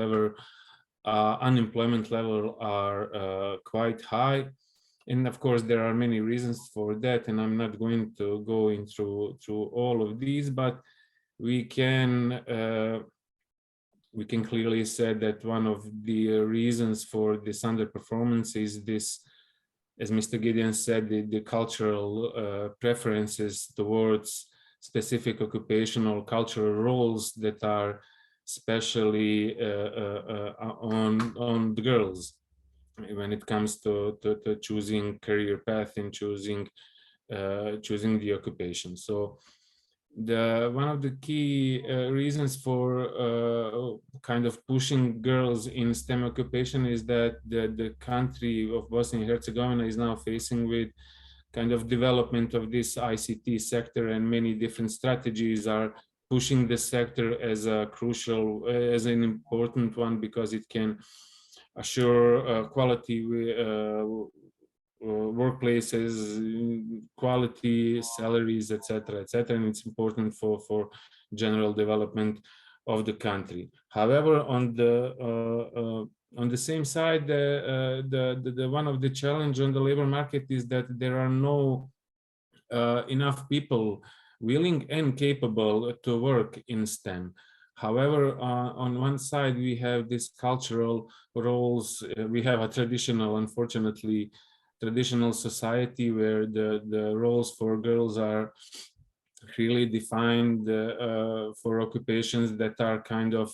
level are quite high. And of course, there are many reasons for that, and I'm not going to go into all of these, but we can clearly say that one of the reasons for this underperformance is this, as Mr. Gideon said, the cultural preferences towards specific occupational cultural roles that are especially on the girls when it comes to choosing career path and choosing the occupation. So one of the key reasons for kind of pushing girls in STEM occupation is that the country of Bosnia and Herzegovina is now facing with kind of development of this ICT sector, and many different strategies are pushing the sector as an important one, because it can assure quality workplaces, quality salaries, etc., etc., and it's important for general development of the country. However, on the same side, the one of the challenge on the labor market is that there are no enough people willing and capable to work in STEM. However, on one side, we have these cultural roles. We have a unfortunately, traditional society where the roles for girls are really defined for occupations that are kind of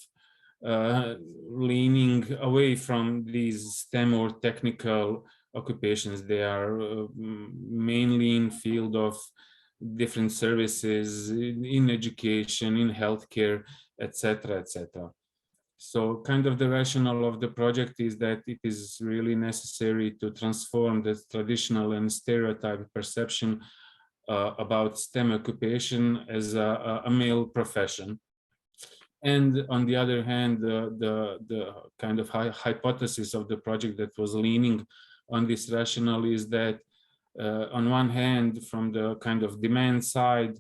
leaning away from these STEM or technical occupations. They are mainly in field of different services, in education, in healthcare, etc., etc. So kind of the rationale of the project is that it is really necessary to transform the traditional and stereotype perception about STEM occupation as a male profession. And on the other hand, the kind of hypothesis of the project that was leaning on this rationale is that on one hand, from the kind of demand side,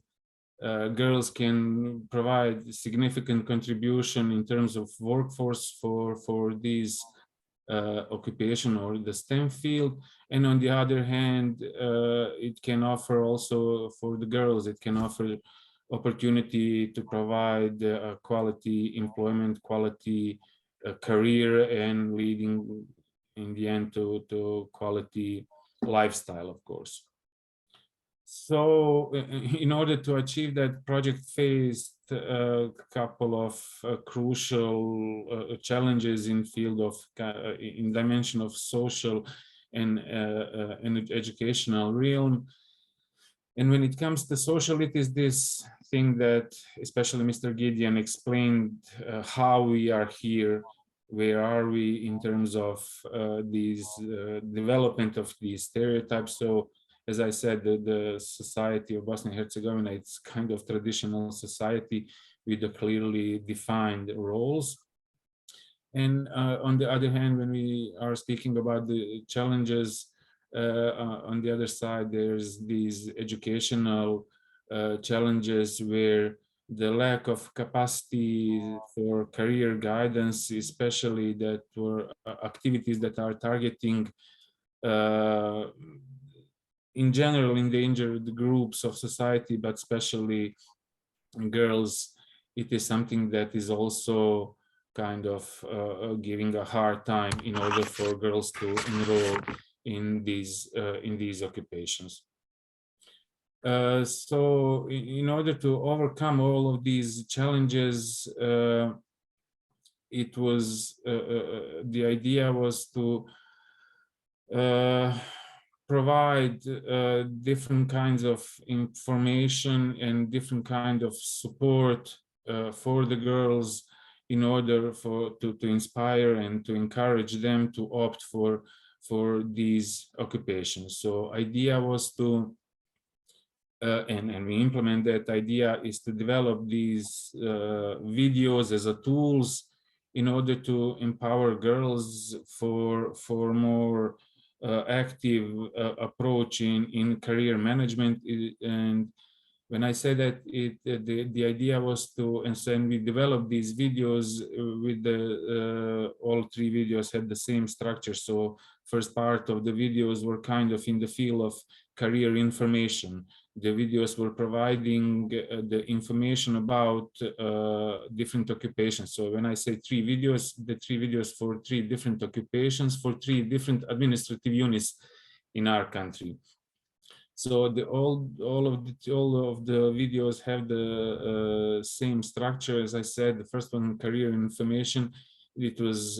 girls can provide significant contribution in terms of workforce for these occupation or the STEM field. And on the other hand, it can offer also for the girls, it can offer opportunity to provide quality employment, quality career, and leading in the end to quality lifestyle, of course. So in order to achieve that, project faced a couple of crucial challenges in field of in dimension of social and educational realm. And when it comes to social, it is this thing that especially Mr. Gideon explained how we are here, where are we in terms of these development of these stereotypes. So as I said, the society of Bosnia and Herzegovina, it's kind of traditional society with the clearly defined roles. And on the other hand, when we are speaking about the challenges, on the other side, there's these educational challenges where the lack of capacity for career guidance, especially that were activities that are targeting in general endangered groups of society, but especially girls, it is something that is also kind of giving a hard time in order for girls to enroll in these occupations. So in order to overcome all of these challenges, it was the idea was to provide different kinds of information and different kind of support for the girls in order to inspire and to encourage them to opt for these occupations. So idea was to and we implement that idea is to develop these videos as a tools in order to empower girls for more active approach in career management. And when I say that, the idea was to, and so we developed these videos with the all three videos had the same structure. So first part of the videos were kind of in the field of career information. The videos were providing the information about different occupations. So when I say three videos, the three videos for three different occupations for three different administrative units in our country. So all of the videos have the same structure. As I said, the first one, career information, it was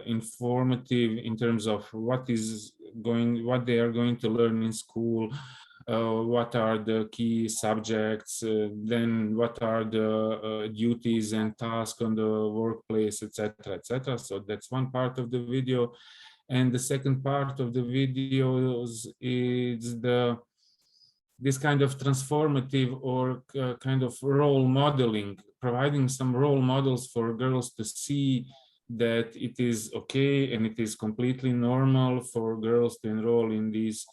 informative in terms of what they are going to learn in school, what are the key subjects, then what are the duties and tasks on the workplace, etc., etc. So that's one part of the video. And the second part of the videos is this kind of transformative or kind of role modeling, providing some role models for girls to see that it is okay and it is completely normal for girls to enroll in these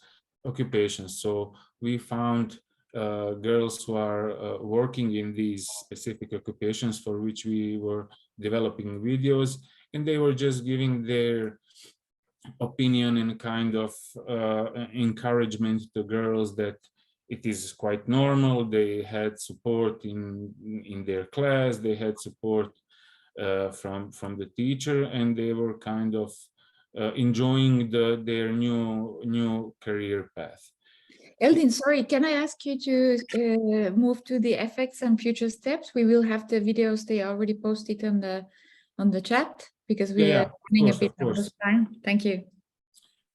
occupations. So we found girls who are working in these specific occupations for which we were developing videos, and they were just giving their opinion and kind of encouragement to girls that it is quite normal. They had support in their class, they had support from the teacher, and they were kind of enjoying their new career path.
Eldin, sorry, can I ask you to move to the effects and future steps? We will have the videos, they are already posted on the chat, because we are running a bit out of time. Thank you.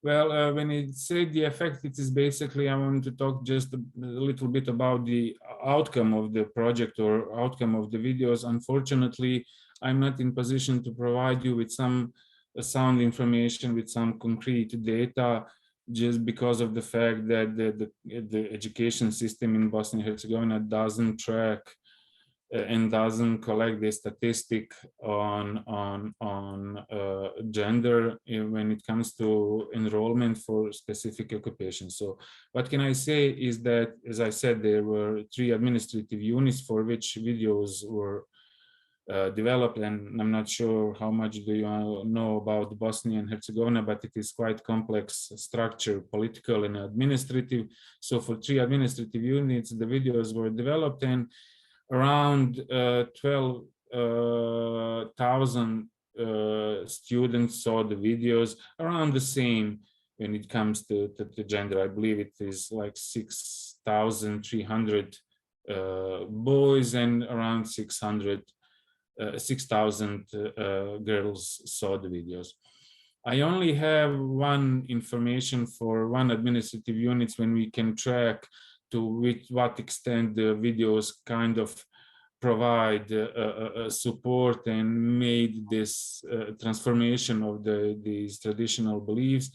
Well, when it said the effect, it is basically, I want to talk just a little bit about the outcome of the project or outcome of the videos. Unfortunately, I'm not in position to provide you with some sound information, with some concrete data, just because of the fact that the education system in Bosnia and Herzegovina doesn't track and doesn't collect the statistic on gender when it comes to enrollment for specific occupations. So what can I say is that, as I said, there were 3 administrative units for which videos were developed, and I'm not sure how much do you know about Bosnia and Herzegovina, but it is quite complex structure, political and administrative. So for 3 administrative units, the videos were developed, and around 12,000 students saw the videos, around the same when it comes to gender. I believe it is like 6,300 boys and around 6,000 girls saw the videos. I only have one information for one administrative units when we can track to what extent the videos kind of provide support and made this transformation of these traditional beliefs.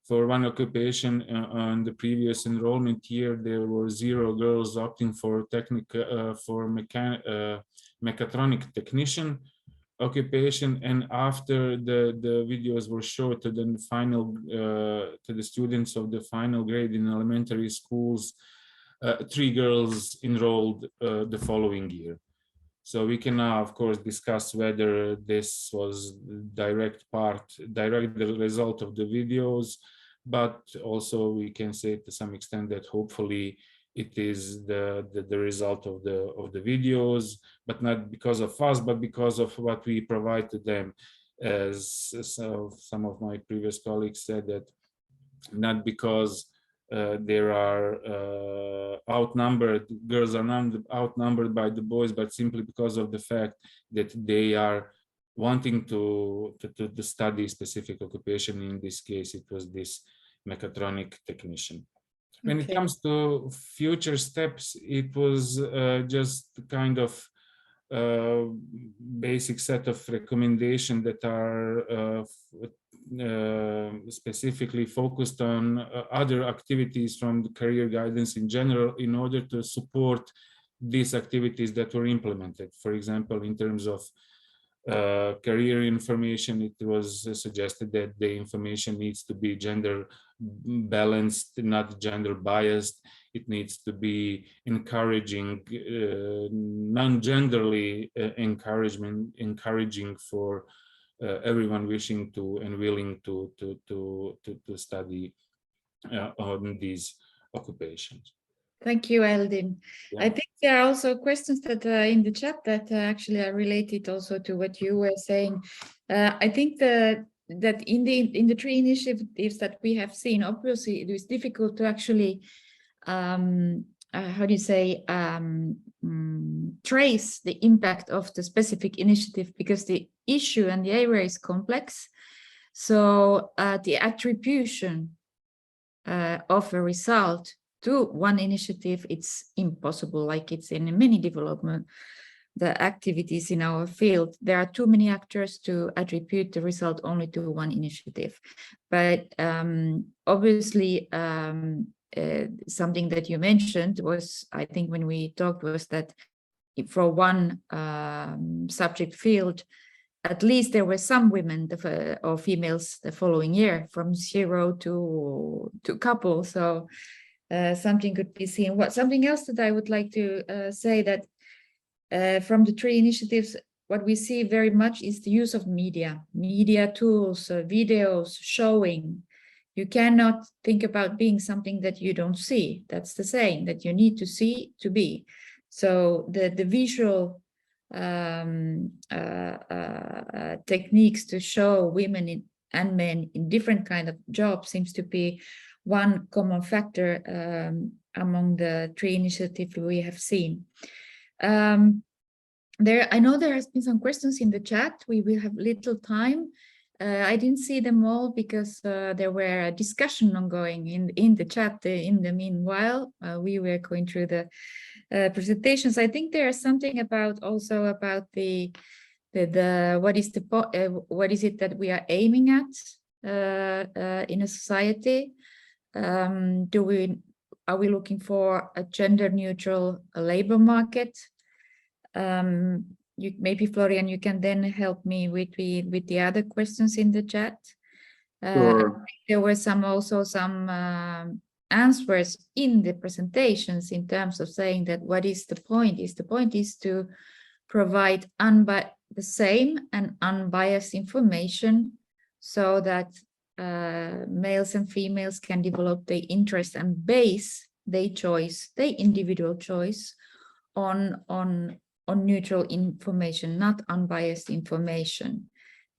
For one occupation on the previous enrollment year, there were 0 girls opting for mechatronic technician occupation, and after the videos were showed to the final to the students of the final grade in elementary schools, 3 girls enrolled the following year. So we can now, of course, discuss whether this was direct the result of the videos, but also we can say to some extent that hopefully it is the result of the videos, but not because of us, but because of what we provide to them. As some of my previous colleagues said, that not because there are girls are not outnumbered by the boys, but simply because of the fact that they are wanting to study specific occupation. In this case, it was this mechatronic technician. When it comes to future steps, it was just kind of basic set of recommendations that are specifically focused on other activities from the career guidance in general in order to support these activities that were implemented. For example, in terms of career information, it was suggested that the information needs to be gender balanced, not gender biased. It needs to be encouraging, non-genderly encouraging for everyone wishing to and willing to study on these occupations.
Thank you, Eldin.
Yeah.
I think there are also questions that in the chat that actually are related also to what you were saying. I think that in the 3 initiatives that we have seen, obviously it is difficult to actually trace the impact of the specific initiative, because the issue and the area is complex. So the attribution of a result to one initiative, it's impossible, like it's in many development the activities in our field. There are too many actors to attribute the result only to one initiative. But obviously something that you mentioned was, I think when we talked, was that for one subject field, at least there were some women or females the following year, from 0 to couple. So something could be seen. Something else that I would like to say, that from the 3 initiatives, what we see very much is the use of media tools, videos showing. You cannot think about being something that you don't see. That's the saying, that you need to see to be. So the visual techniques to show women and men in different kind of jobs seems to be one common factor among the 3 initiatives we have seen. I know there has been some questions in the chat. We will have little time. I didn't see them all because there were a discussion ongoing in the chat. In the meanwhile, we were going through the presentations. I think there is something about the what is it that we are aiming at in a society. Are we looking for a gender neutral labor market? Maybe Florian, you can then help me with the other questions in the chat.
Sure.
There were also some answers in the presentations in terms of saying that what is the point? The point is to provide the same and unbiased information so that males and females can develop their interest and base their individual choice on neutral information, not unbiased information.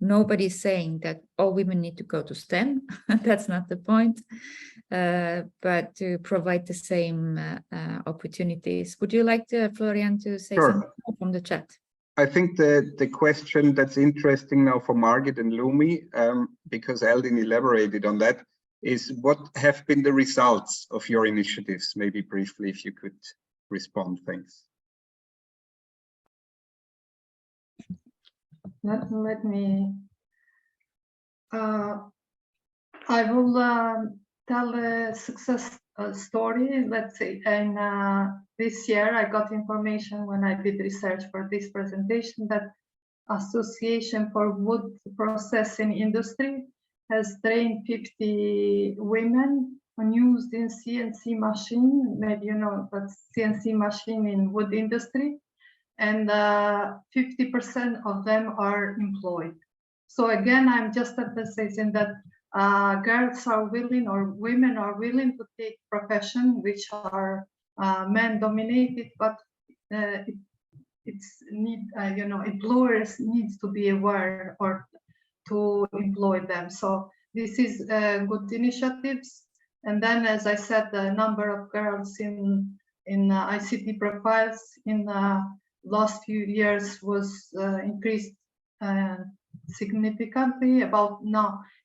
Nobody's saying that all women need to go to STEM. That's not the point. But to provide the same opportunities. Would you like to, Florian, to say
Sure.
something from the chat?
I think the question that's interesting now for Margit and Lumi, because Eldin elaborated on that, is what have been the results of your initiatives? Maybe briefly, if you could respond. Thanks.
Let me. I will tell a success story. Let's say, and this year I got information when I did research for this presentation that Association for Wood Processing Industry has trained 50 women on using CNC machine. Maybe you know, but CNC machine in wood industry, and 50% of them are employed. So again, I'm just emphasizing that girls are willing, or women are willing, to take profession which are men dominated, but it's need, you know, employers needs to be aware or to employ them. So this is good initiatives. And then, as I said, the number of girls in ICT profiles in the last few years was increased significantly. About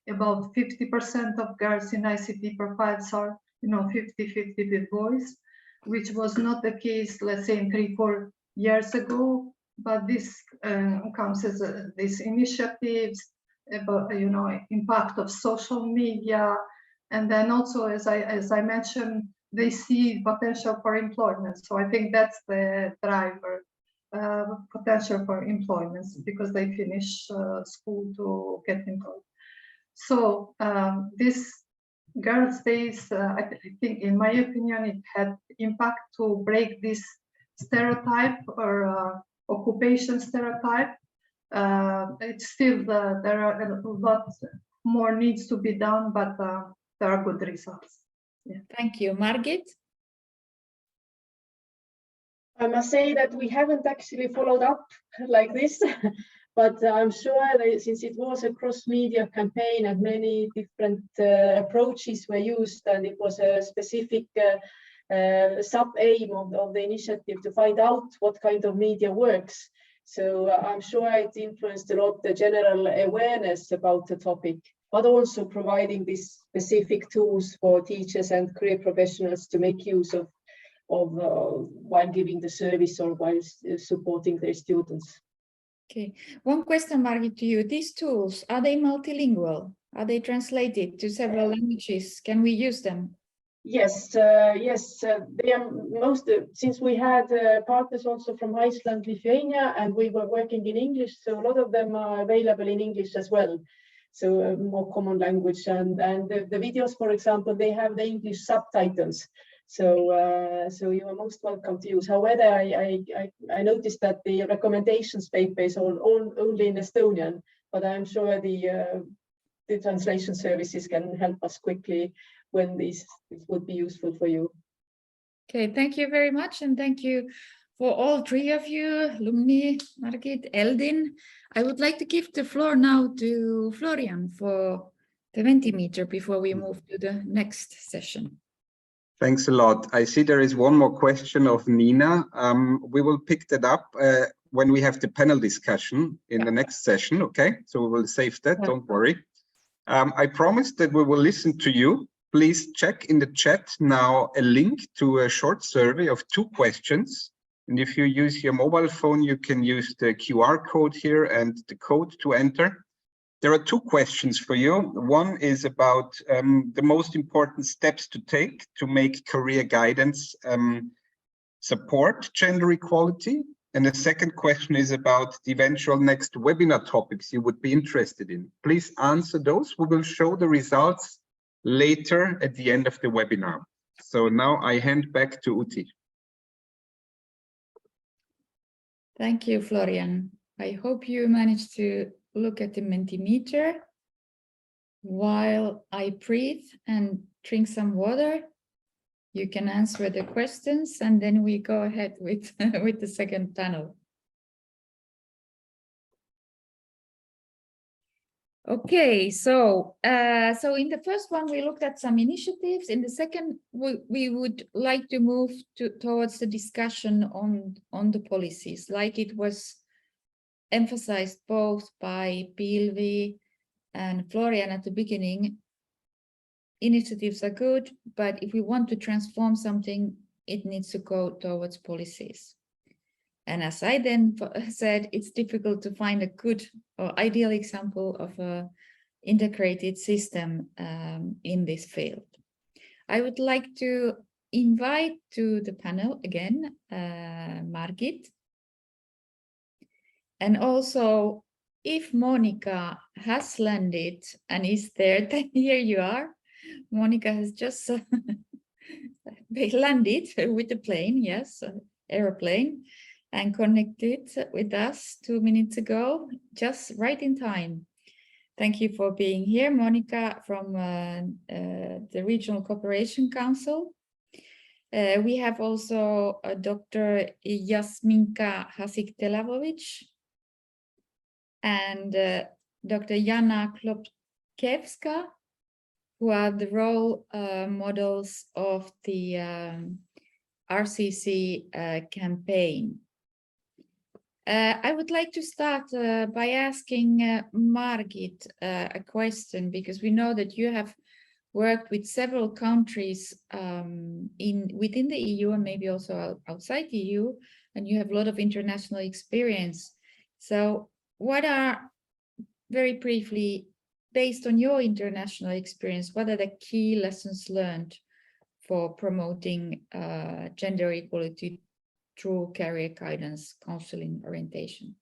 50% of girls in ICT profiles are, you know, 50-50 with boys, which was not the case, let's say, in 3-4 years ago. But this comes as these initiatives about, you know, impact of social media, and then also, as I mentioned, they see potential for employment. So I think that's the driver. Potential for employment because they finish school to get employed. So this Girls' Days, I think, in my opinion, it had impact to break this stereotype or occupation stereotype. It's still there are a lot more needs to be done, but there are good results. Yeah.
Thank you, Margit.
I must say that we haven't actually followed up like this, but I'm sure that since it was a cross-media campaign and many different approaches were used, and it was a specific sub-aim of the initiative to find out what kind of media works. So I'm sure it influenced a lot the general awareness about the topic, but also providing these specific tools for teachers and career professionals to make use of while giving the service or while supporting their students.
Okay, one question, Margit, to you. These tools, are they multilingual? Are they translated to several languages? Can we use them?
Yes, they are most, since we had partners also from Iceland, Lithuania, and we were working in English, so a lot of them are available in English as well. So a more common language, and the videos, for example, they have the English subtitles. So so you are most welcome to use. However, I noticed that the recommendations paper is only in Estonian, but I'm sure the translation services can help us quickly when this would be useful for you.
Okay, thank you very much, and thank you for all three of you, Lumi, Margit, Eldin. I would like to give the floor now to Florian for the Mentimeter before we move to the next session.
Thanks a lot. I see there is one more question of Nina. We will pick that up when we have the panel discussion in the next session, okay? So we will save that, don't worry. I promised that we will listen to you. Please check in the chat now a link to a short survey of 2 questions. And if you use your mobile phone, you can use the QR code here and the code to enter. There are 2 questions for you. One is about the most important steps to take to make career guidance support gender equality. And the second question is about the eventual next webinar topics you would be interested in. Please answer those. We will show the results later at the end of the webinar. So now I hand back to Uti.
Thank you, Florian. I hope you managed to look at the Mentimeter while I breathe and drink some water. You can answer the questions, and then we go ahead with, with the second panel. Okay, so in the first one we looked at some initiatives. In the second, we would like to move towards the discussion on the policies, like it was emphasized both by Pilvi and Florian at the beginning. Initiatives are good, but if we want to transform something, it needs to go towards policies. And as I then said, it's difficult to find a good or ideal example of a integrated system in this field. I would like to invite to the panel again, Margit. And also, if Monica has landed and is there, then here you are. Monica has just landed with the plane, yes, aeroplane, and connected with us 2 minutes ago, just right in time. Thank you for being here, Monica, from the Regional Cooperation Council. We have also Dr. Jasminka Hasik-Telavovic and Dr. Jana Klopkiewska, who are the role models of the RCC campaign. I would like to start by asking Margit a question, because we know that you have worked with several countries within the EU and maybe also outside the EU, and you have a lot of international experience. So what are, very briefly, based on your international experience, what are the key lessons learned for promoting gender equality through career guidance, counseling, orientation?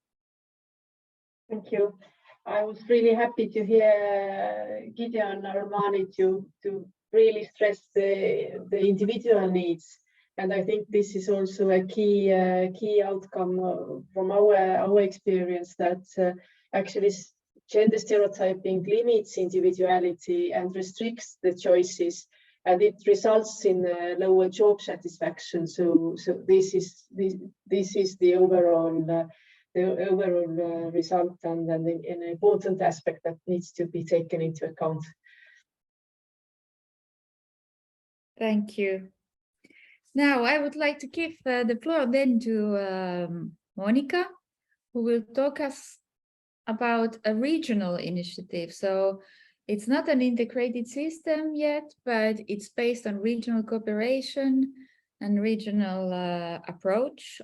Thank you. I was really happy to hear Gideon Armani to really stress the individual needs. And I think this is also a key outcome from our experience, that actually gender stereotyping limits individuality and restricts the choices, and it results in lower job satisfaction. So this is the overall result, and an important aspect that needs to be taken into account.
Thank you. Now I would like to give the floor then to Monica, who will talk us about a regional initiative. So it's not an integrated system yet, but it's based on regional cooperation and regional approach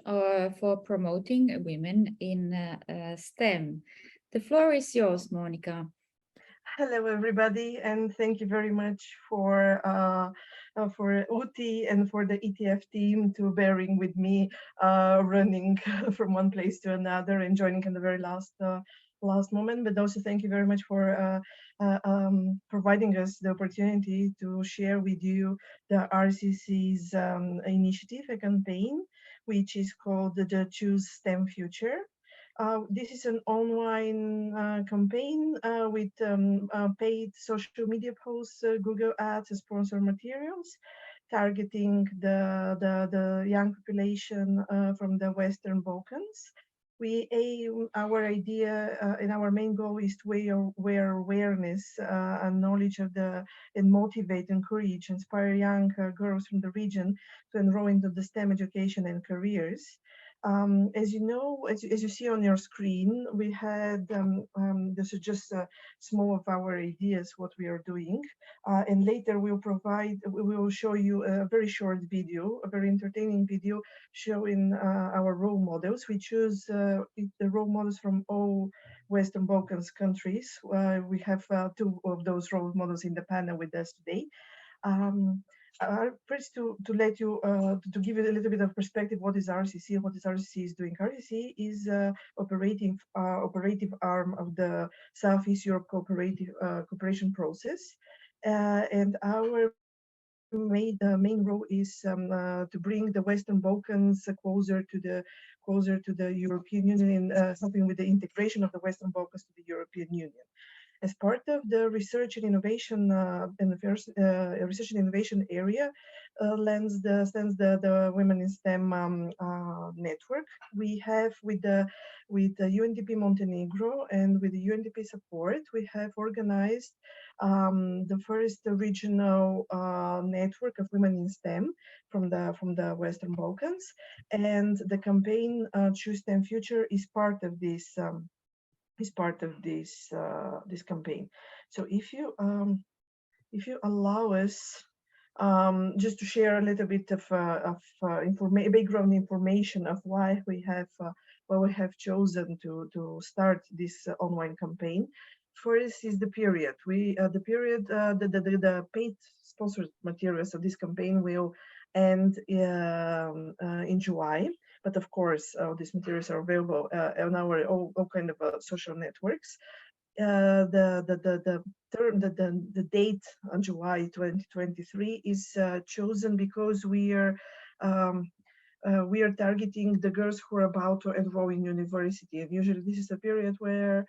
for promoting women in STEM. The floor is yours, Monica.
Hello, everybody, and thank you very much for Uti and for the ETF team to bearing with me running from one place to another and joining in the very last moment. But also thank you very much for providing us the opportunity to share with you the RCC's initiative, a campaign, which is called the Choose STEM Future. This is an online campaign with paid social media posts, Google Ads, and sponsored materials, targeting the young population from the Western Balkans. Our idea and our main goal is to wear awareness and knowledge of and motivate, encourage, inspire young girls from the region to enroll into the STEM education and careers. As you know, as you see on your screen, we had, this is just small of our ideas, what we are doing. And later we will show you a very short video, a very entertaining video showing our role models. We choose the role models from all Western Balkans countries. We have 2 of those role models in the panel with us today. First, to let you, to give you a little bit of perspective, what is RCC? What is RCC is doing? RCC is operative arm of the Southeast Europe cooperation process, and our main role is to bring the Western Balkans closer to the European Union, something with the integration of the Western Balkans to the European Union. As part of the research and innovation research and innovation area, sends the Women in STEM network. We have with the UNDP Montenegro and with the UNDP support, we have organized the first regional network of women in STEM from the Western Balkans, and the campaign Choose STEM Future is part of this this campaign. So if you allow us just to share a little bit of background information of why we have chosen to start this online campaign. First is the period. The paid sponsored materials of this campaign will end in July. But of course, these materials are available on our all kind of social networks. The date on July 2023 is chosen because we are targeting the girls who are about to enroll in university, and usually this is a period when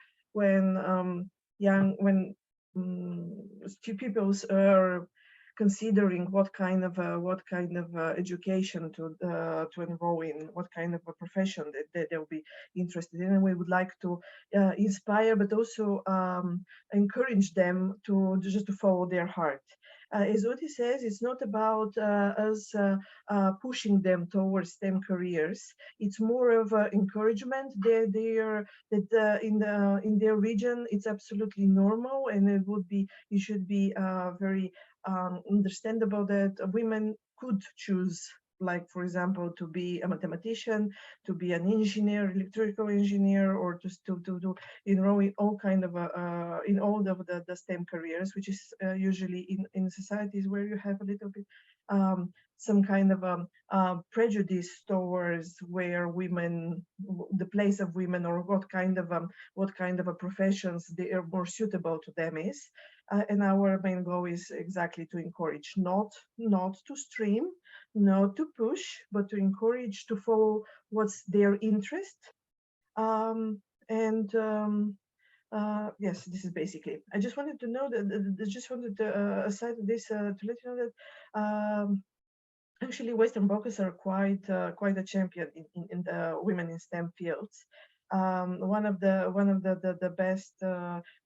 people are considering what kind of education to enroll in, what kind of a profession that they'll be interested in, and we would like to inspire, but also encourage them to just to follow their heart. As Udi says, it's not about us pushing them towards STEM careers. It's more of encouragement. In their region, it's absolutely normal, and it should be very understandable that women could choose, like, for example, to be a mathematician, to be an engineer, electrical engineer, or to enroll in all kind of in all of the STEM careers, which is usually in societies where you have a little bit some kind of prejudice towards where women, the place of women, or what kind of professions they are more suitable to them is. And our main goal is exactly to encourage, not to stream, not to push, but to encourage to follow what's their interest. Yes, this is basically. I just wanted to know that. Aside of this, to let you know that actually Western Balkans are quite a champion in the women in STEM fields. One of the best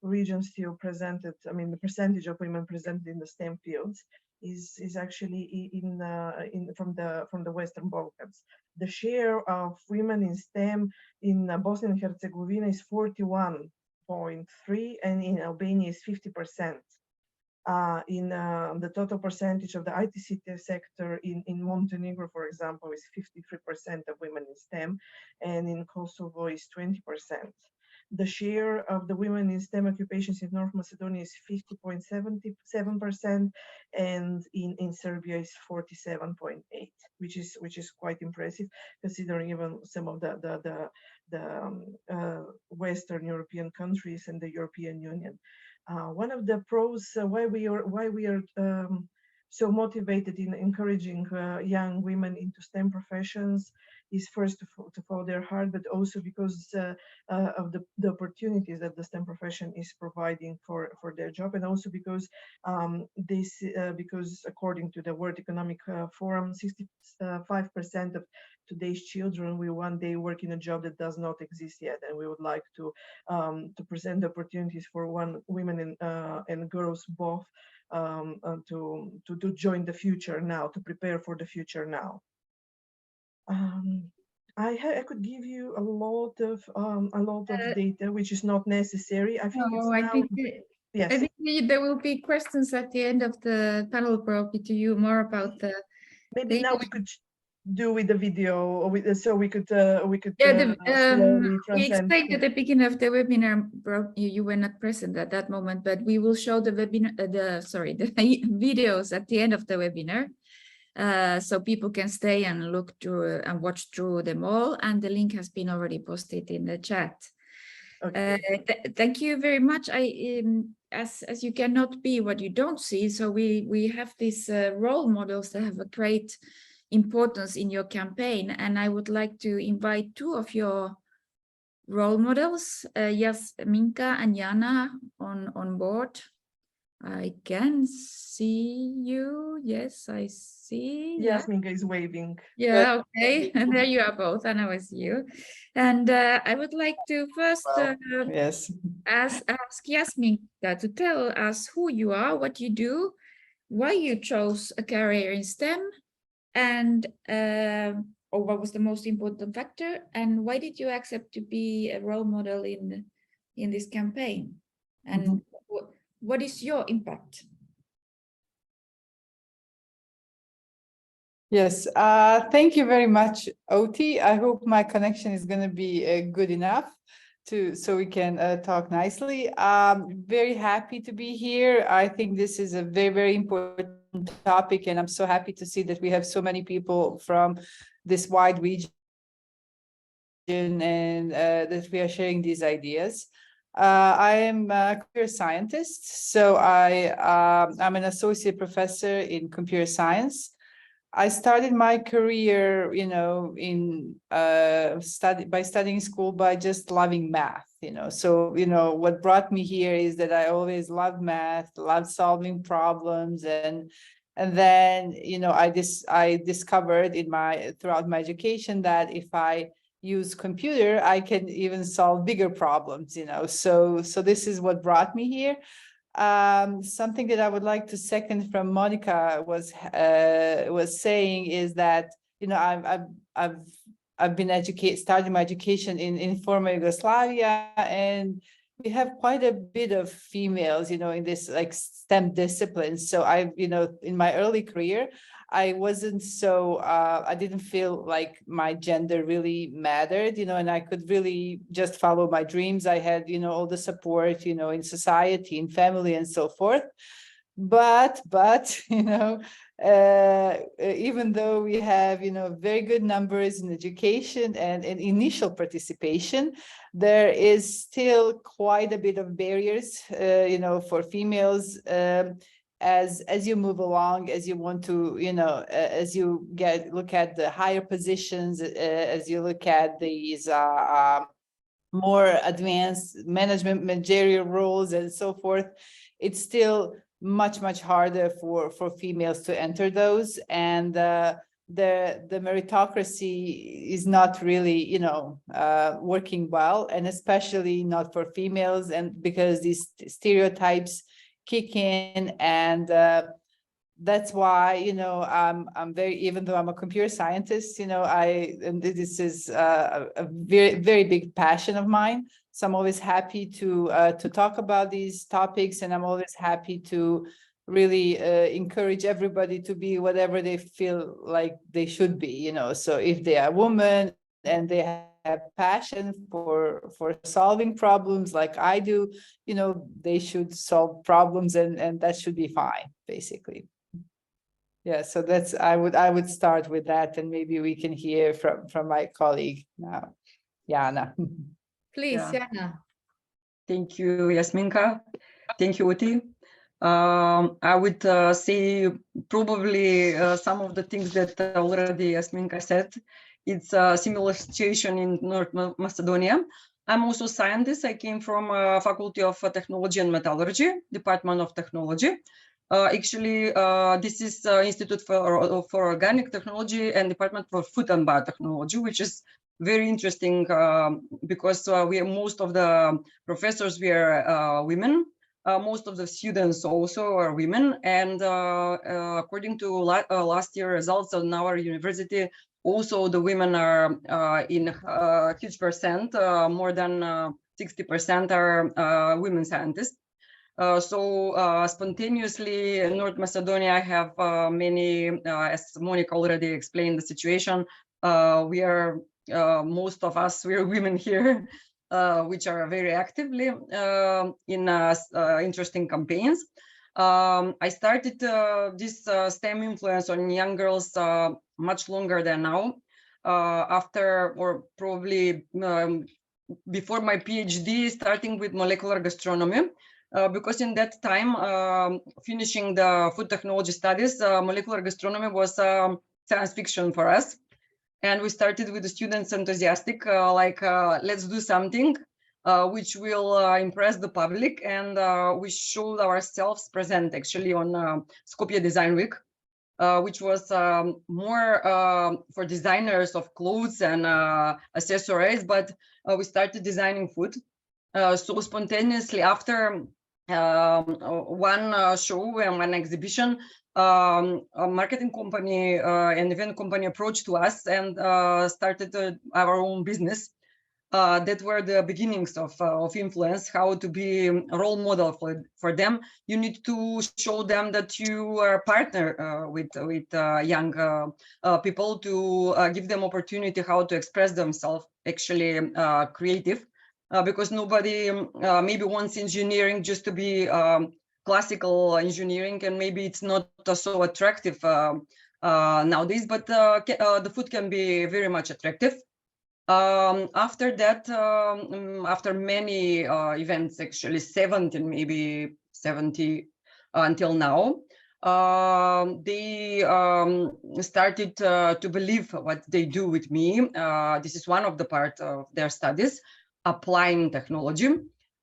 regions still presented. I mean, the percentage of women presented in the STEM fields is actually from the Western Balkans. The share of women in STEM in Bosnia and Herzegovina is 41.3%, and in Albania is 50%. In the total percentage of the ICT sector in Montenegro, for example, is 53% of women in STEM, and in Kosovo is 20%. The share of the women in STEM occupations in North Macedonia is 50.77%, and in Serbia is 47.8%, which is quite impressive, considering even some of the Western European countries and the European Union. One of the pros why we are so motivated in encouraging young women into STEM professions is first to follow their heart, but also because of the opportunities that the STEM profession is providing for their job, and also because because according to the World Economic Forum, 65% of today's children will one day work in a job that does not exist yet, and we would like to present the opportunities for women and girls both to join the future now, to prepare for the future now. I could give you a lot of data, which is not necessary. I think yes.
I think there will be questions at the end of the panel, probably to you, more about the.
Maybe now we could do with the video, or so we could.
We explained at the beginning of the webinar, you were not present at that moment, but we will show the webinar, the videos at the end of the webinar. So people can stay and look through and watch through them all, and the link has been already posted in the chat. Okay. Thank you very much. As you cannot be what you don't see, so we have these role models that have a great importance in your campaign, and I would like to invite two of your role models, Jasminka and Jana, on board. I can see you. Yes, I see. Yeah.
Jasminka is waving.
Yeah, okay. And there you are both, and I see you. And I would like to first
Yes.
ask Jasminka to tell us who you are, what you do, why you chose a career in STEM, and or what was the most important factor, and why did you accept to be a role model in this campaign, and what is your impact?
Yes, thank you very much, Oti. I hope my connection is going to be good enough so we can talk nicely. Very happy to be here. I think this is a very, very important topic, and I'm so happy to see that we have so many people from this wide region and that we are sharing these ideas. I am a computer scientist, so I'm an associate professor in computer science. I started my career, you know, in studying school by just loving math, you know. So, you know, what brought me here is that I always loved math, loved solving problems, and then, you know, I discovered throughout my education that if I use computer, I can even solve bigger problems, you know. So this is what brought me here. Something that I would like to second from Monica was saying is that, you know, I've been starting my education in former Yugoslavia, and we have quite a bit of females, you know, in this like STEM disciplines. So you know, in my early career, I wasn't so, I didn't feel like my gender really mattered, you know, and I could really just follow my dreams. I had, you know, all the support, you know, in society, in family and so forth. But, you know, even though we have, you know, very good numbers in education and in initial participation, there is still quite a bit of barriers, you know, for females, as you move along, as you want to, you know, as you look at the higher positions, as you look at these more advanced managerial roles and so forth, it's still much harder for females to enter those, and the meritocracy is not really, you know, working well, and especially not for females, and because these stereotypes kick in, and that's why, you know, I'm very, even though I'm a computer scientist, you know, and this is a very, very big passion of mine. So I'm always happy to talk about these topics, and I'm always happy to really encourage everybody to be whatever they feel like they should be, you know. So if they are women and they have passion for solving problems like I do, you know, they should solve problems, and that should be fine, basically. Yeah, so that's, I would start with that, and maybe we can hear from my colleague now, Jana.
Please, Jana.
Thank you, Jasminka. Thank you, Oti. I would say probably some of the things that already Jasminka said. It's a similar situation in North Macedonia. I'm also a scientist. I came from Faculty of Technology and Metallurgy, Department of Technology. Actually, this is Institute for Organic Technology and Department for Food and Biotechnology, which is very interesting because most of the professors were women. Most of the students also are women, and according to last year results on our university, also the women are in a huge percent, more than 60% are women scientists. So spontaneously in North Macedonia, I have many, as Monica already explained the situation, we are, most of us, we're women here, which are very actively in interesting campaigns. I started this STEM influence on young girls much longer than now, after, or probably before my PhD, starting with molecular gastronomy. Because in that time, finishing the food technology studies, molecular gastronomy was science fiction for us. And we started with the students enthusiastic, let's do something. which will impress the public, and we showed ourselves present actually on Skopje Design Week, which was more for designers of clothes and accessories, but we started designing food. So spontaneously after one show and one exhibition, a marketing company and event company approached to us and started our own business. That were the beginnings of influence, how to be a role model for them. You need to show them that you are a partner with young people, to give them opportunity how to express themselves, actually creative, because nobody maybe wants engineering just to be classical engineering, and maybe it's not so attractive nowadays, but the food can be very much attractive. After that, after many events, actually 17, maybe 70 until now, they started to believe what they do with me. This is one of the part of their studies, applying technology.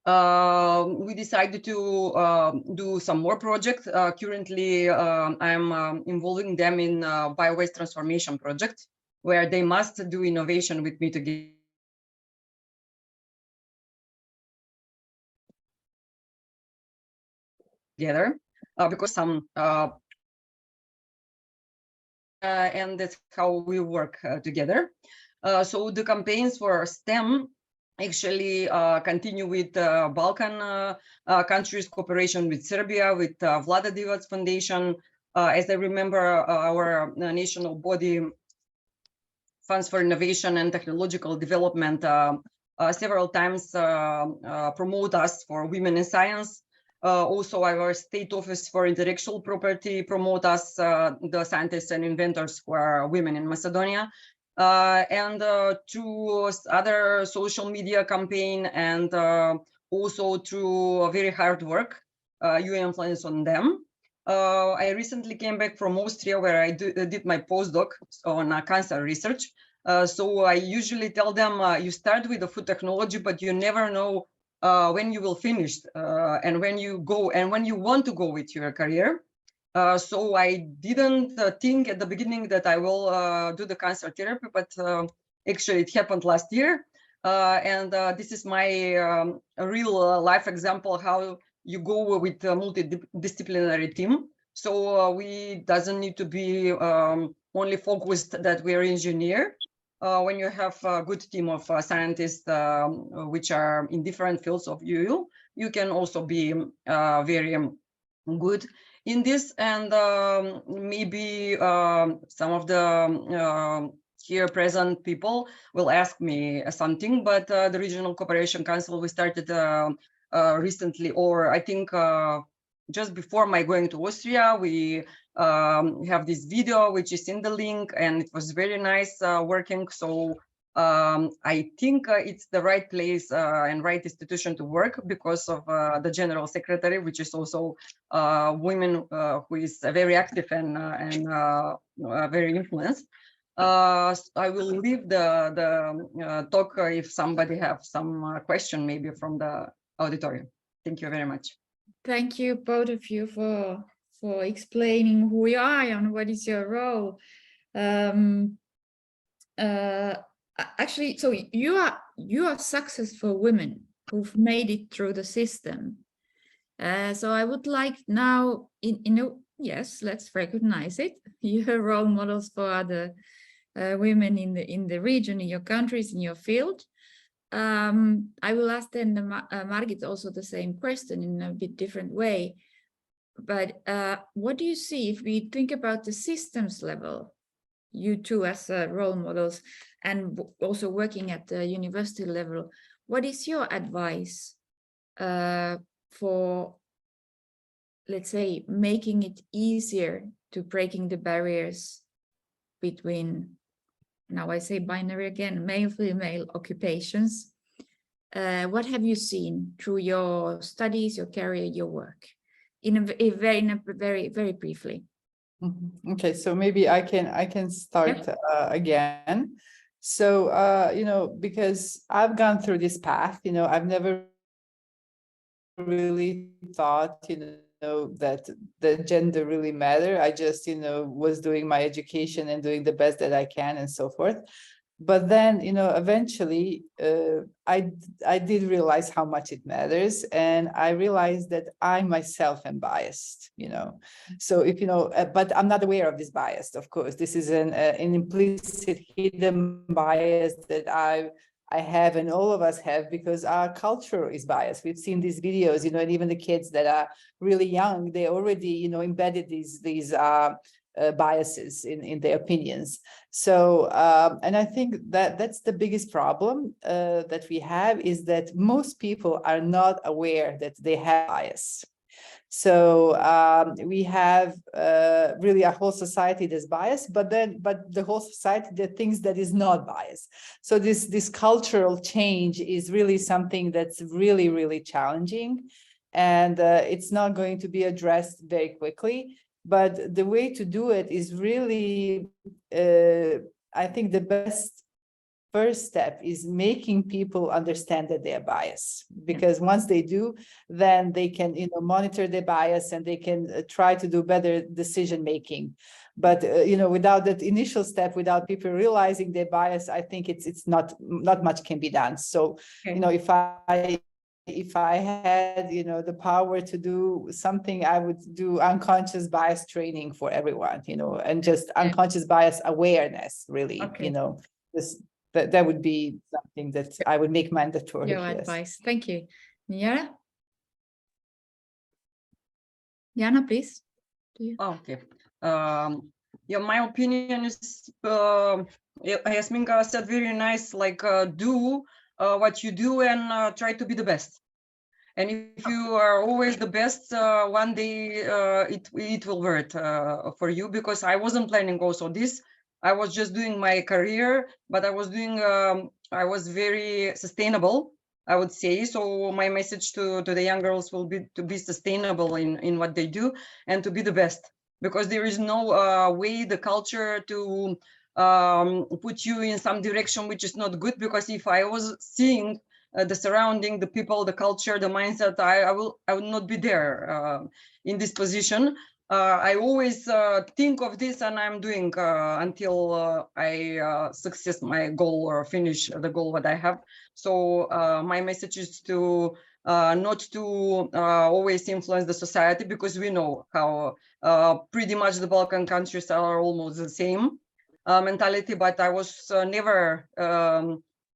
We decided to do some more projects. Currently, I'm involving them in bio-waste transformation project, where they must do innovation with me together, because some and that's how we work together. So the campaigns for STEM actually continue with Balkan countries, cooperation with Serbia, with Vlada Divac Foundation. As I remember, our national body, Funds for Innovation and Technological Development, several times promote us for women in science. Also, our state office for intellectual property promote us, the scientists and inventors who are women in Macedonia. And through other social media campaign, and also through very hard work, you influence on them. I recently came back from Austria, where I did my postdoc on cancer research. So I usually tell them, you start with the food technology, but you never know when you will finish and when you go and when you want to go with your career. So I didn't think at the beginning that I will do the cancer therapy, but actually it happened last year. And this is my real life example, how you go with a multidisciplinary team. So we doesn't need to be only focused that we're engineer. When you have a good team of scientists which are in different fields of you can also be very good in this. And maybe some of the here present people will ask me something, but the Regional Cooperation Council, we started recently, or I think just before my going to Austria, we have this video which is in the link, and it was very nice working. So I think it's the right place and right institution to work, because of the General Secretary, which is also women who is very active and very influenced. I will leave the talk if somebody have some question maybe from the auditorium. Thank you very much.
Thank you, both of you, for explaining who you are and what is your role. Actually, so you are successful women who've made it through the system. So I would like now, yes, let's recognize it. You're role models for other women in the region, in your countries, in your field. I will ask then Margit also the same question in a bit different way. But what do you see if we think about the systems level, you two as role models, and also working at the university level? What is your advice for, let's say, making it easier to breaking the barriers between, now I say binary again, male-female occupations? What have you seen through your studies, your career, your work? In a very briefly.
Okay, so maybe I can start again. So, you know, because I've gone through this path, you know, I've never really thought, you know, that the gender really matter. I just, you know, was doing my education and doing the best that I can and so forth. But then, you know, eventually I did realize how much it matters. And I realized that I myself am biased, you know. So if, you know, but I'm not aware of this bias, of course. This is an implicit hidden bias that I have and all of us have because our culture is biased. We've seen these videos, you know, and even the kids that are really young, they already, you know, embedded these biases in their opinions. So, and I think that that's the biggest problem that we have is that most people are not aware that they have bias. So we have really a whole society that's biased, but the whole society that thinks that is not biased. So this cultural change is really something that's really, really challenging. And it's not going to be addressed very quickly. But the way to do it is really, I think the best first step is making people understand that they are biased. Because once they do, then they can, you know, monitor their bias and they can try to do better decision making. But you know, without that initial step, without people realizing their bias, I think it's not much can be done. So, you know, if I had, you know, the power to do something, I would do unconscious bias training for everyone, you know, and just unconscious bias awareness, really, you know, that would be something that I would make mandatory.
Your advice. Thank you. Jana? Jana, please.
Okay. Yeah, my opinion is, Jasminka said very nice, like do what you do and try to be the best. And if you are always the best, one day it will work for you, because I wasn't planning also this. I was just doing my career, but I was doing, I was very sustainable, I would say. So my message to the young girls will be to be sustainable in what they do and to be the best, because there is no way the culture to put you in some direction which is not good. Because if I was seeing the surrounding, the people, the culture, the mindset, I would not be there in this position. I always think of this, and I'm doing until I success my goal or finish the goal what I have. So my message is to not to always influence the society, because we know how pretty much the Balkan countries are almost the same mentality. But I was never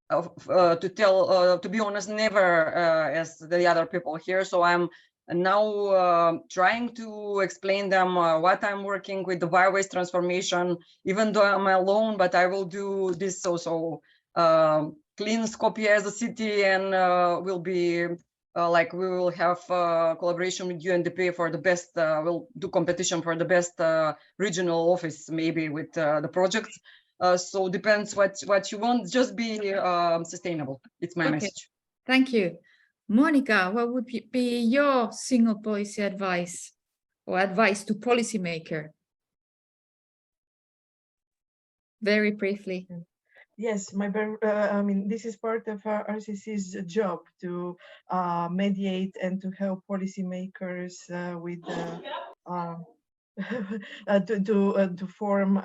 to be honest, never as the other people here. So I'm now trying to explain them what I'm working with, the bio-waste transformation, even though I'm alone, but I will do this also. Clean Skopje as a city, and will be like we will have collaboration with UNDP for the best, we'll do competition for the best regional office, maybe with the projects. So depends what you want, just be sustainable. It's my message.
Thank you. Monica, what would be your single policy advice or advice to policymaker? Very briefly.
Yes, I mean, this is part of RCC's job to mediate and to help policymakers with to form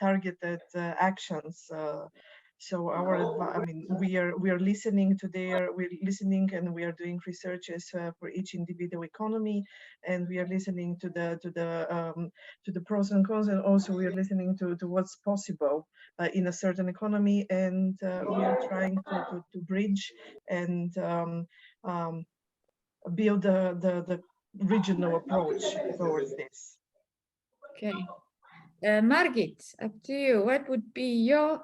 targeted actions. So I mean, we are listening to we're listening, and we are doing researches for each individual economy, and we are listening to the pros and cons, and also we are listening to what's possible in a certain economy, and we are trying to bridge and build the regional approach towards this.
Okay, Margit, up to you. What would be your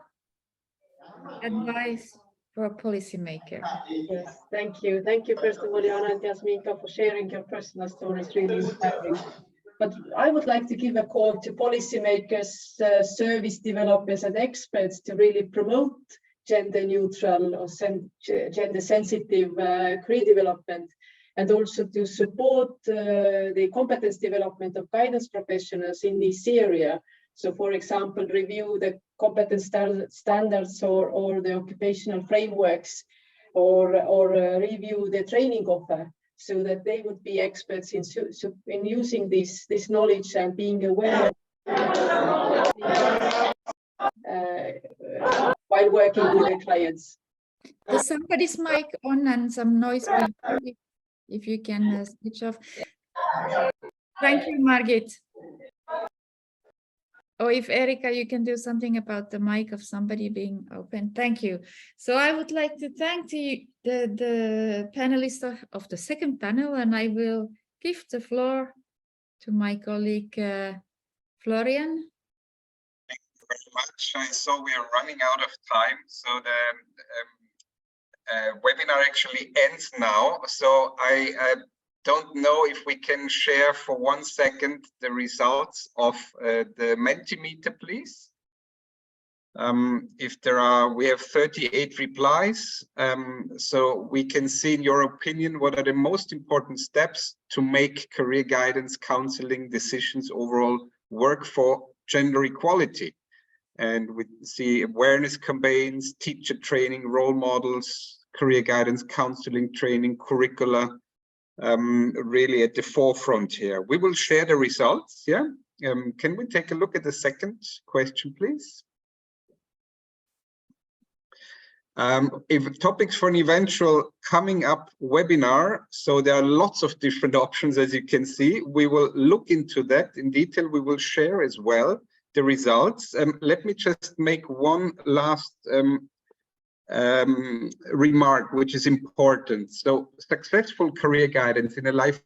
advice for a policymaker?
Yes, thank you. Thank you, first of all, Jana and Jasminka, for sharing your personal stories, really inspiring. But I would like to give a call to policymakers, service developers and experts to really promote gender neutral or gender sensitive career development, and also to support the competence development of guidance professionals in this area, So for example, review the competence standards or the occupational frameworks, or review the training offer, so that they would be experts in using this knowledge and being aware while working with the clients.
Is somebody's mic on and some noise? If you can switch off. Thank you, Margit. Or if Erika, you can do something about the mic of somebody being open. Thank you. So I would like to thank the panelists of the second panel, and I will give the floor to my colleague Florian.
Thank you very much. I saw we are running out of time, so the webinar actually ends now. So I don't know if we can share for 1 second the results of the Mentimeter, please. If there are, we have 38 replies. So we can see, in your opinion, what are the most important steps to make career guidance counseling decisions overall work for gender equality. And we see awareness campaigns, teacher training, role models, career guidance counseling training, curricula, really at the forefront here. We will share the results. Yeah. Can we take a look at the second question, please? If topics for an eventual coming up webinar, so there are lots of different options, as you can see. We will look into that in detail. We will share as well the results. Let me just make one last remark, which is important. So successful career guidance in a life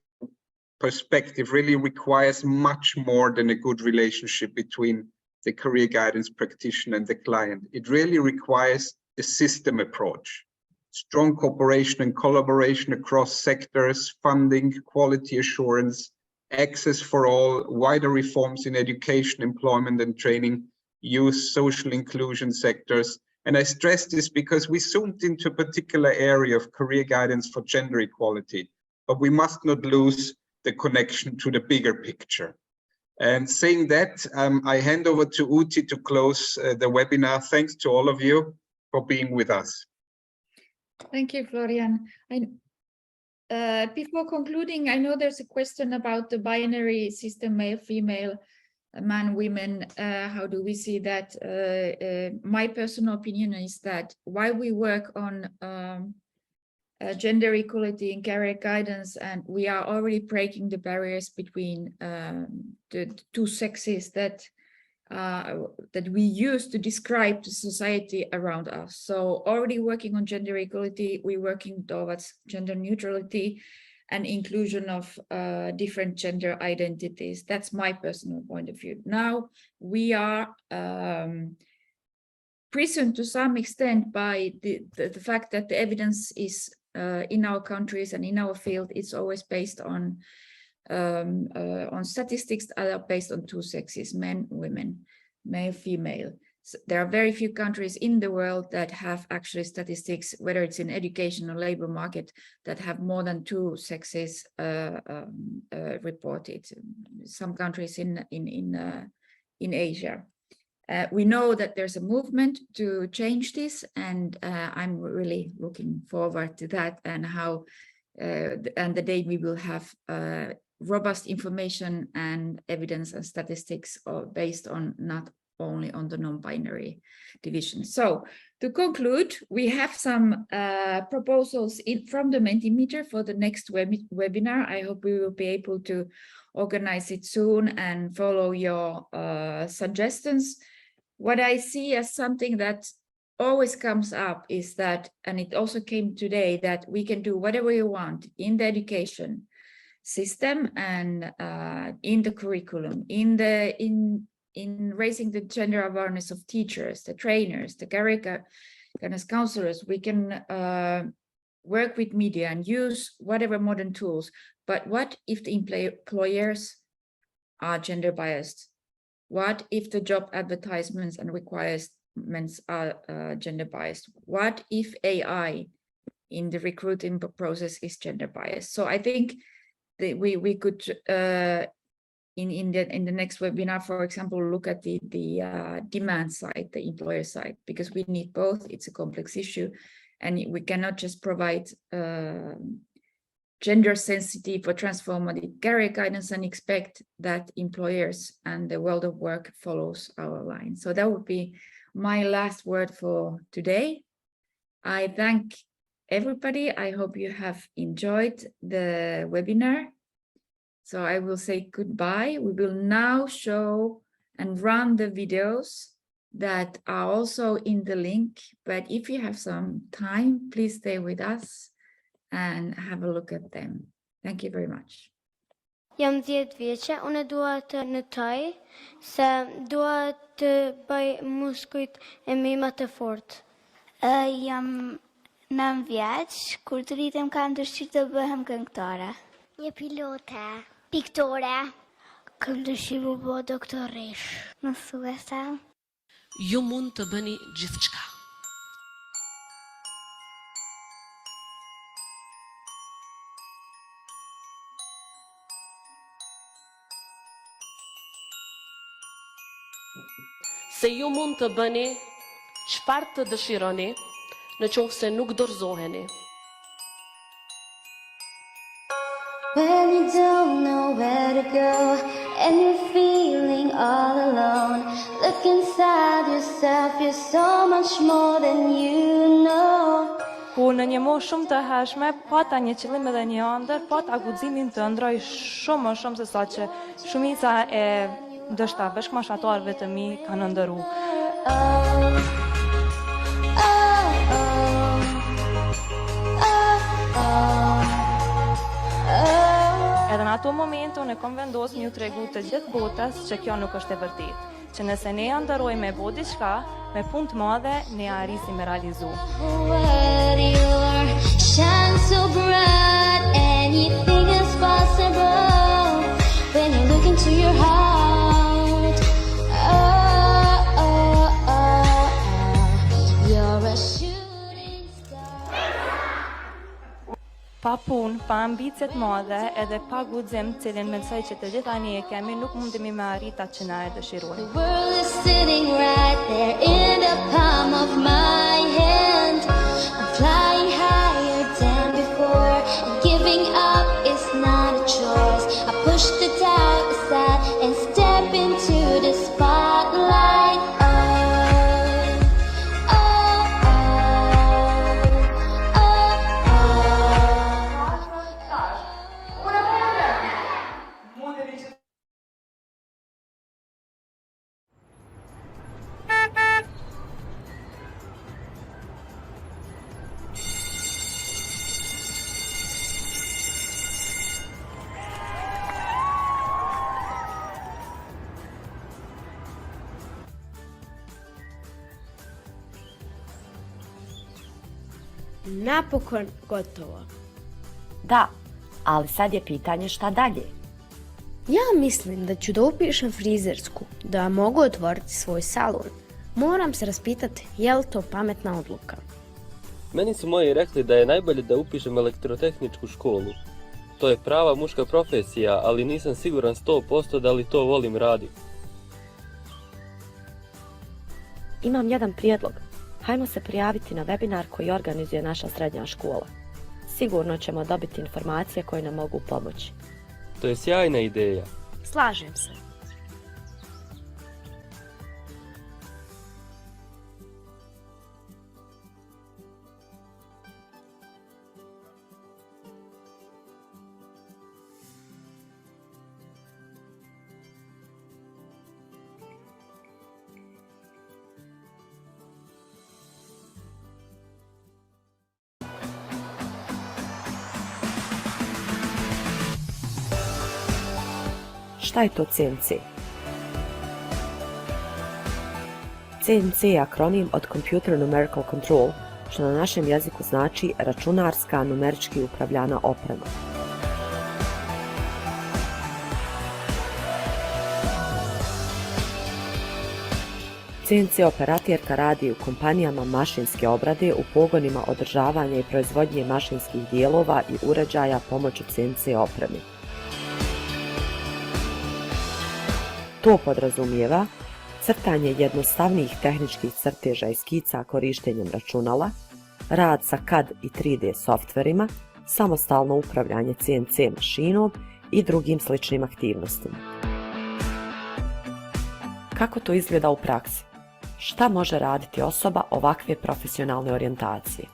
perspective really requires much more than a good relationship between the career guidance practitioner and the client. It really requires a system approach, strong cooperation and collaboration across sectors, funding, quality assurance, access for all, wider reforms in education, employment and training, youth, social inclusion sectors. And I stress this because we zoomed into a particular area of career guidance for gender equality, but we must not lose the connection to the bigger picture. And saying that, I hand over to Uti to close the webinar. Thanks to all of you for being with us.
Thank you, Florian. Before concluding, I know there's a question about the binary system, male, female, man, women. How do we see that? My personal opinion is that while we work on gender equality in career guidance, and we are already breaking the barriers between the two sexes that we use to describe the society around us. So already working on gender equality, we're working towards gender neutrality and inclusion of different gender identities. That's my personal point of view. Now we are prisoned to some extent by the fact that the evidence is in our countries and in our field, it's always based on statistics that are based on two sexes, men, women, male, female. So there are very few countries in the world that have actually statistics, whether it's in education or labor market, that have more than two sexes reported. Some countries in Asia. We know that there's a movement to change this, and I'm really looking forward to that, and how and the day we will have robust information and evidence and statistics based on not only on the non-binary division. So to conclude, we have some proposals from the Mentimeter for the next webinar. I hope we will be able to organize it soon and follow your suggestions. What I see as something that always comes up is that, and it also came today, that we can do whatever you want in the education system and in the curriculum, in raising the gender awareness of teachers, the trainers, the career guidance counselors. We can work with media and use whatever modern tools. But what if the employers are gender biased? What if the job advertisements and requirements are gender biased? What if AI in the recruiting process is gender biased? So I think that we could in the next webinar, for example, look at the demand side, the employer side, because we need both. It's a complex issue, and we cannot just provide gender sensitive or transformative career guidance and expect that employers and the world of work follows our line. So that would be my last word for today. I thank everybody. I hope you have enjoyed the webinar. So I will say goodbye. We will now show and run the videos that are also in the link. But if you have some time, please stay with us and have a look at them. Thank you very much.
Jam 10 vjeçe, unë dua të notoj se dua të bëj muskujt e mi më të fortë. Jam 9 vjeç, kur të rritem kam dëshirë të bëhem këngëtare. Një pilote, piktore. Kam dëshirë të bëj doktoresh. Mësuese.
Ju mund të bëni gjithçka. Se ju mund të bëni çfarë të dëshironi, nëse nuk dorëzoheni.
When you don't know where to go and you're feeling all alone, look inside yourself, you're so much more than you know.
Ku në një moshë shumë të hershme, pata një qëllim edhe një ëndër, pata guximin të ëndroj shumë më shumë se sa që shumica e ndoshta bashkëmashatarëve të mi kanë ndëru. Edhe në ato momente unë kam vendosur m'ju tregu të gjithë botës që kjo nuk është e vërtetë. Që nëse ne ndërojmë me bo diçka, me punë të madhe, ne arrisim me realizu. Shine so bright, anything is possible when you look into your heart. Pa punë, pa ambicet madhe edhe pa guxim cilin mendoj që të gjitha ne e kemi, nuk mundemi me arrit atë që na e dëshirojmë. The world is sitting right there in the palm of my hand. I'm flying higher than before. Giving up is not a choice. I push the doubt aside and step into the spotlight.
Napokon gotovo.
Da, ali sad je pitanje šta dalje.
Ja mislim da ću da upišem frizersku, da mogu otvoriti svoj salon. Moram se raspitati je li to pametna odluka.
Meni su moji rekli da je najbolje da upišem elektrotehničku školu. To je prava muška profesija, ali nisam siguran 100% da li to volim raditi.
Imam jedan prijedlog. Hajmo se prijaviti na webinar koji organizuje naša srednja škola. Sigurno ćemo dobiti informacije koje nam mogu pomoći.
To je sjajna ideja.
Slažem se.
Šta je to CNC? CNC je akronim od Computer Numerical Control, što na našem jeziku znači računarska numerički upravljana oprema. CNC operatorka radi u kompanijama mašinske obrade u pogonima održavanja i proizvodnje mašinskih dijelova i uređaja pomoću CNC opreme. To podrazumijeva crtanje jednostavnijih tehničkih crteža i skica korištenjem računala, rad sa CAD i 3D softverima, samostalno upravljanje CNC mašinom i drugim sličnim aktivnostima. Kako to izgleda u praksi? Šta može raditi osoba ovakve profesionalne orijentacije?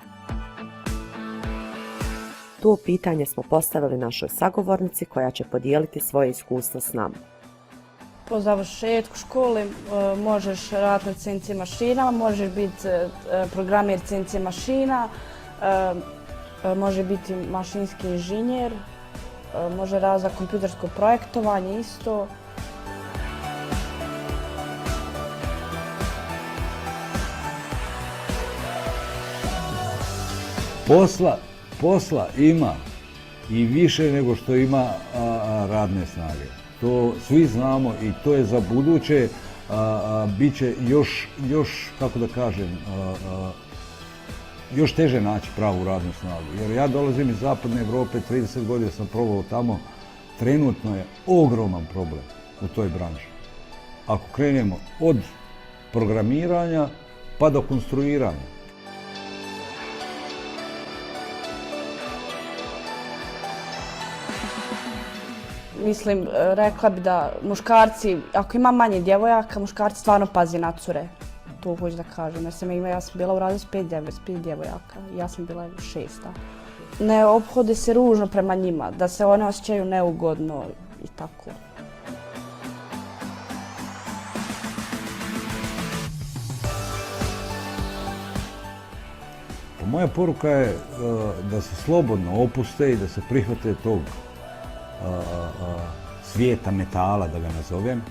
To pitanje smo postavili našoj sagovornici koja će podijeliti svoje iskustvo s nama.
Po završetku škole možeš raditi na CNC mašinama, možeš biti programer CNC mašina, može biti mašinski inženjer, može raditi za kompjutersko projektovanje isto.
Posla ima i više nego što ima radne snage. To svi znamo i to je za buduće, bit će još, kako da kažem, još teže naći pravu radnu snagu. Jer ja dolazim iz Zapadne Europe, 30 godina sam proveo tamo, trenutno je ogroman problem u toj branži. Ako krenemo od programiranja pa do konstruiranja.
Mislim, rekla bi da muškarci, ako ima manje djevojaka, muškarci stvarno pazi na cure. To hoću da kažem, jer ja sam bila u razredu s 5 djevojaka, ja sam bila 6. Ne ophode se ružno prema njima, da se one osjećaju neugodno i tako.
Moja poruka je da se slobodno opuste i da se prihvate tog svijeta metala, da ga nazovem.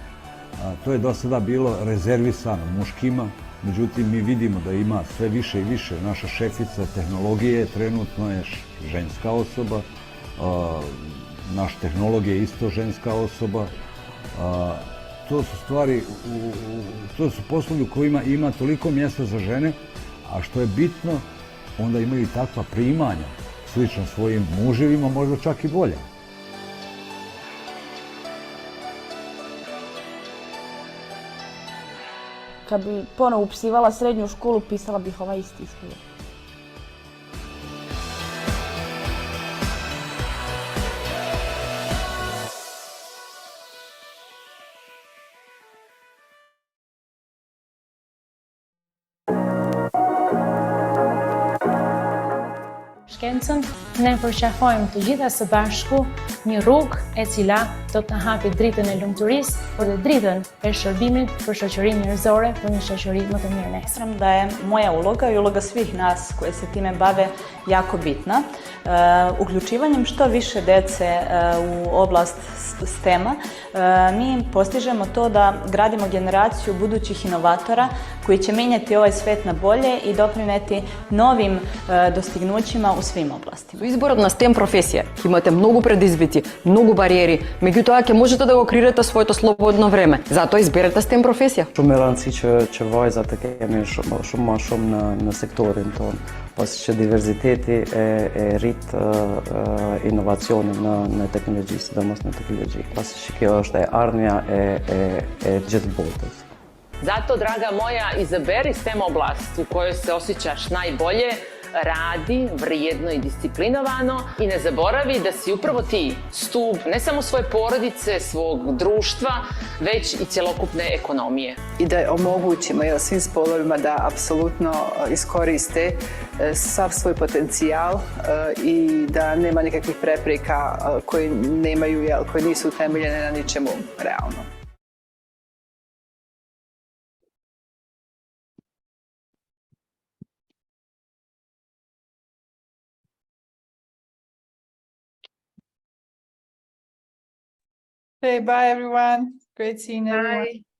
To je do sada bilo rezervisano muškima, međutim mi vidimo da ima sve više i više. Naša šefica tehnologije trenutno je ženska osoba, naš tehnolog je isto ženska osoba. To su stvari, to su poslovi u kojima ima toliko mjesta za žene, a što je bitno, onda imaju i takva primanja, slično svojim muževima, možda čak i bolja.
Kad bi ponovo upisivala srednju školu, pisala bih ovaj isti ispit.
Shkencën, ne përqafojmë të gjitha së bashku një rrugë e cila do të hapi dritën e lumturisë, por dhe dritën e shërbimit për shoqërinë njerëzore, për një shoqëri më të mirë nesër.
Smatram da je moja uloga i uloga svih nas koje se time bave jako bitna. Uključivanjem što više dece u oblast STEM-a mi postižemo to da gradimo generaciju budućih inovatora koji će mijenjati ovaj svet na bolje и допринети новим достигнуćima у svim oblastima.
Изборот на STEM професија ќе имате многу предизвици, многу бариери, меѓутоа ќе можете да го креирате своето слободно време. Затоа изберете STEM професија.
Shumë e rëndësishme që vajzat të kemi shumë më shumë në sektorin tonë, pasi që diversiteti e rrit inovacionin në teknologji, sidomos në teknologji, pasi që kjo është e ardhmja e gjithë botës.
Zato, draga moja, izaberi STEM oblast u kojoj se osjećaš najbolje, radi vrijedno i disciplinovano i ne zaboravi da si upravo ti stup ne samo svoje porodice, svog društva, već i cjelokupne ekonomije.
I da omogućimo svim spolovima da apsolutno iskoriste sav svoj potencijal i da nema nikakvih prepreka koje nisu utemeljene na ničemu realnom.
Okay, bye everyone. Great seeing everyone.
Bye.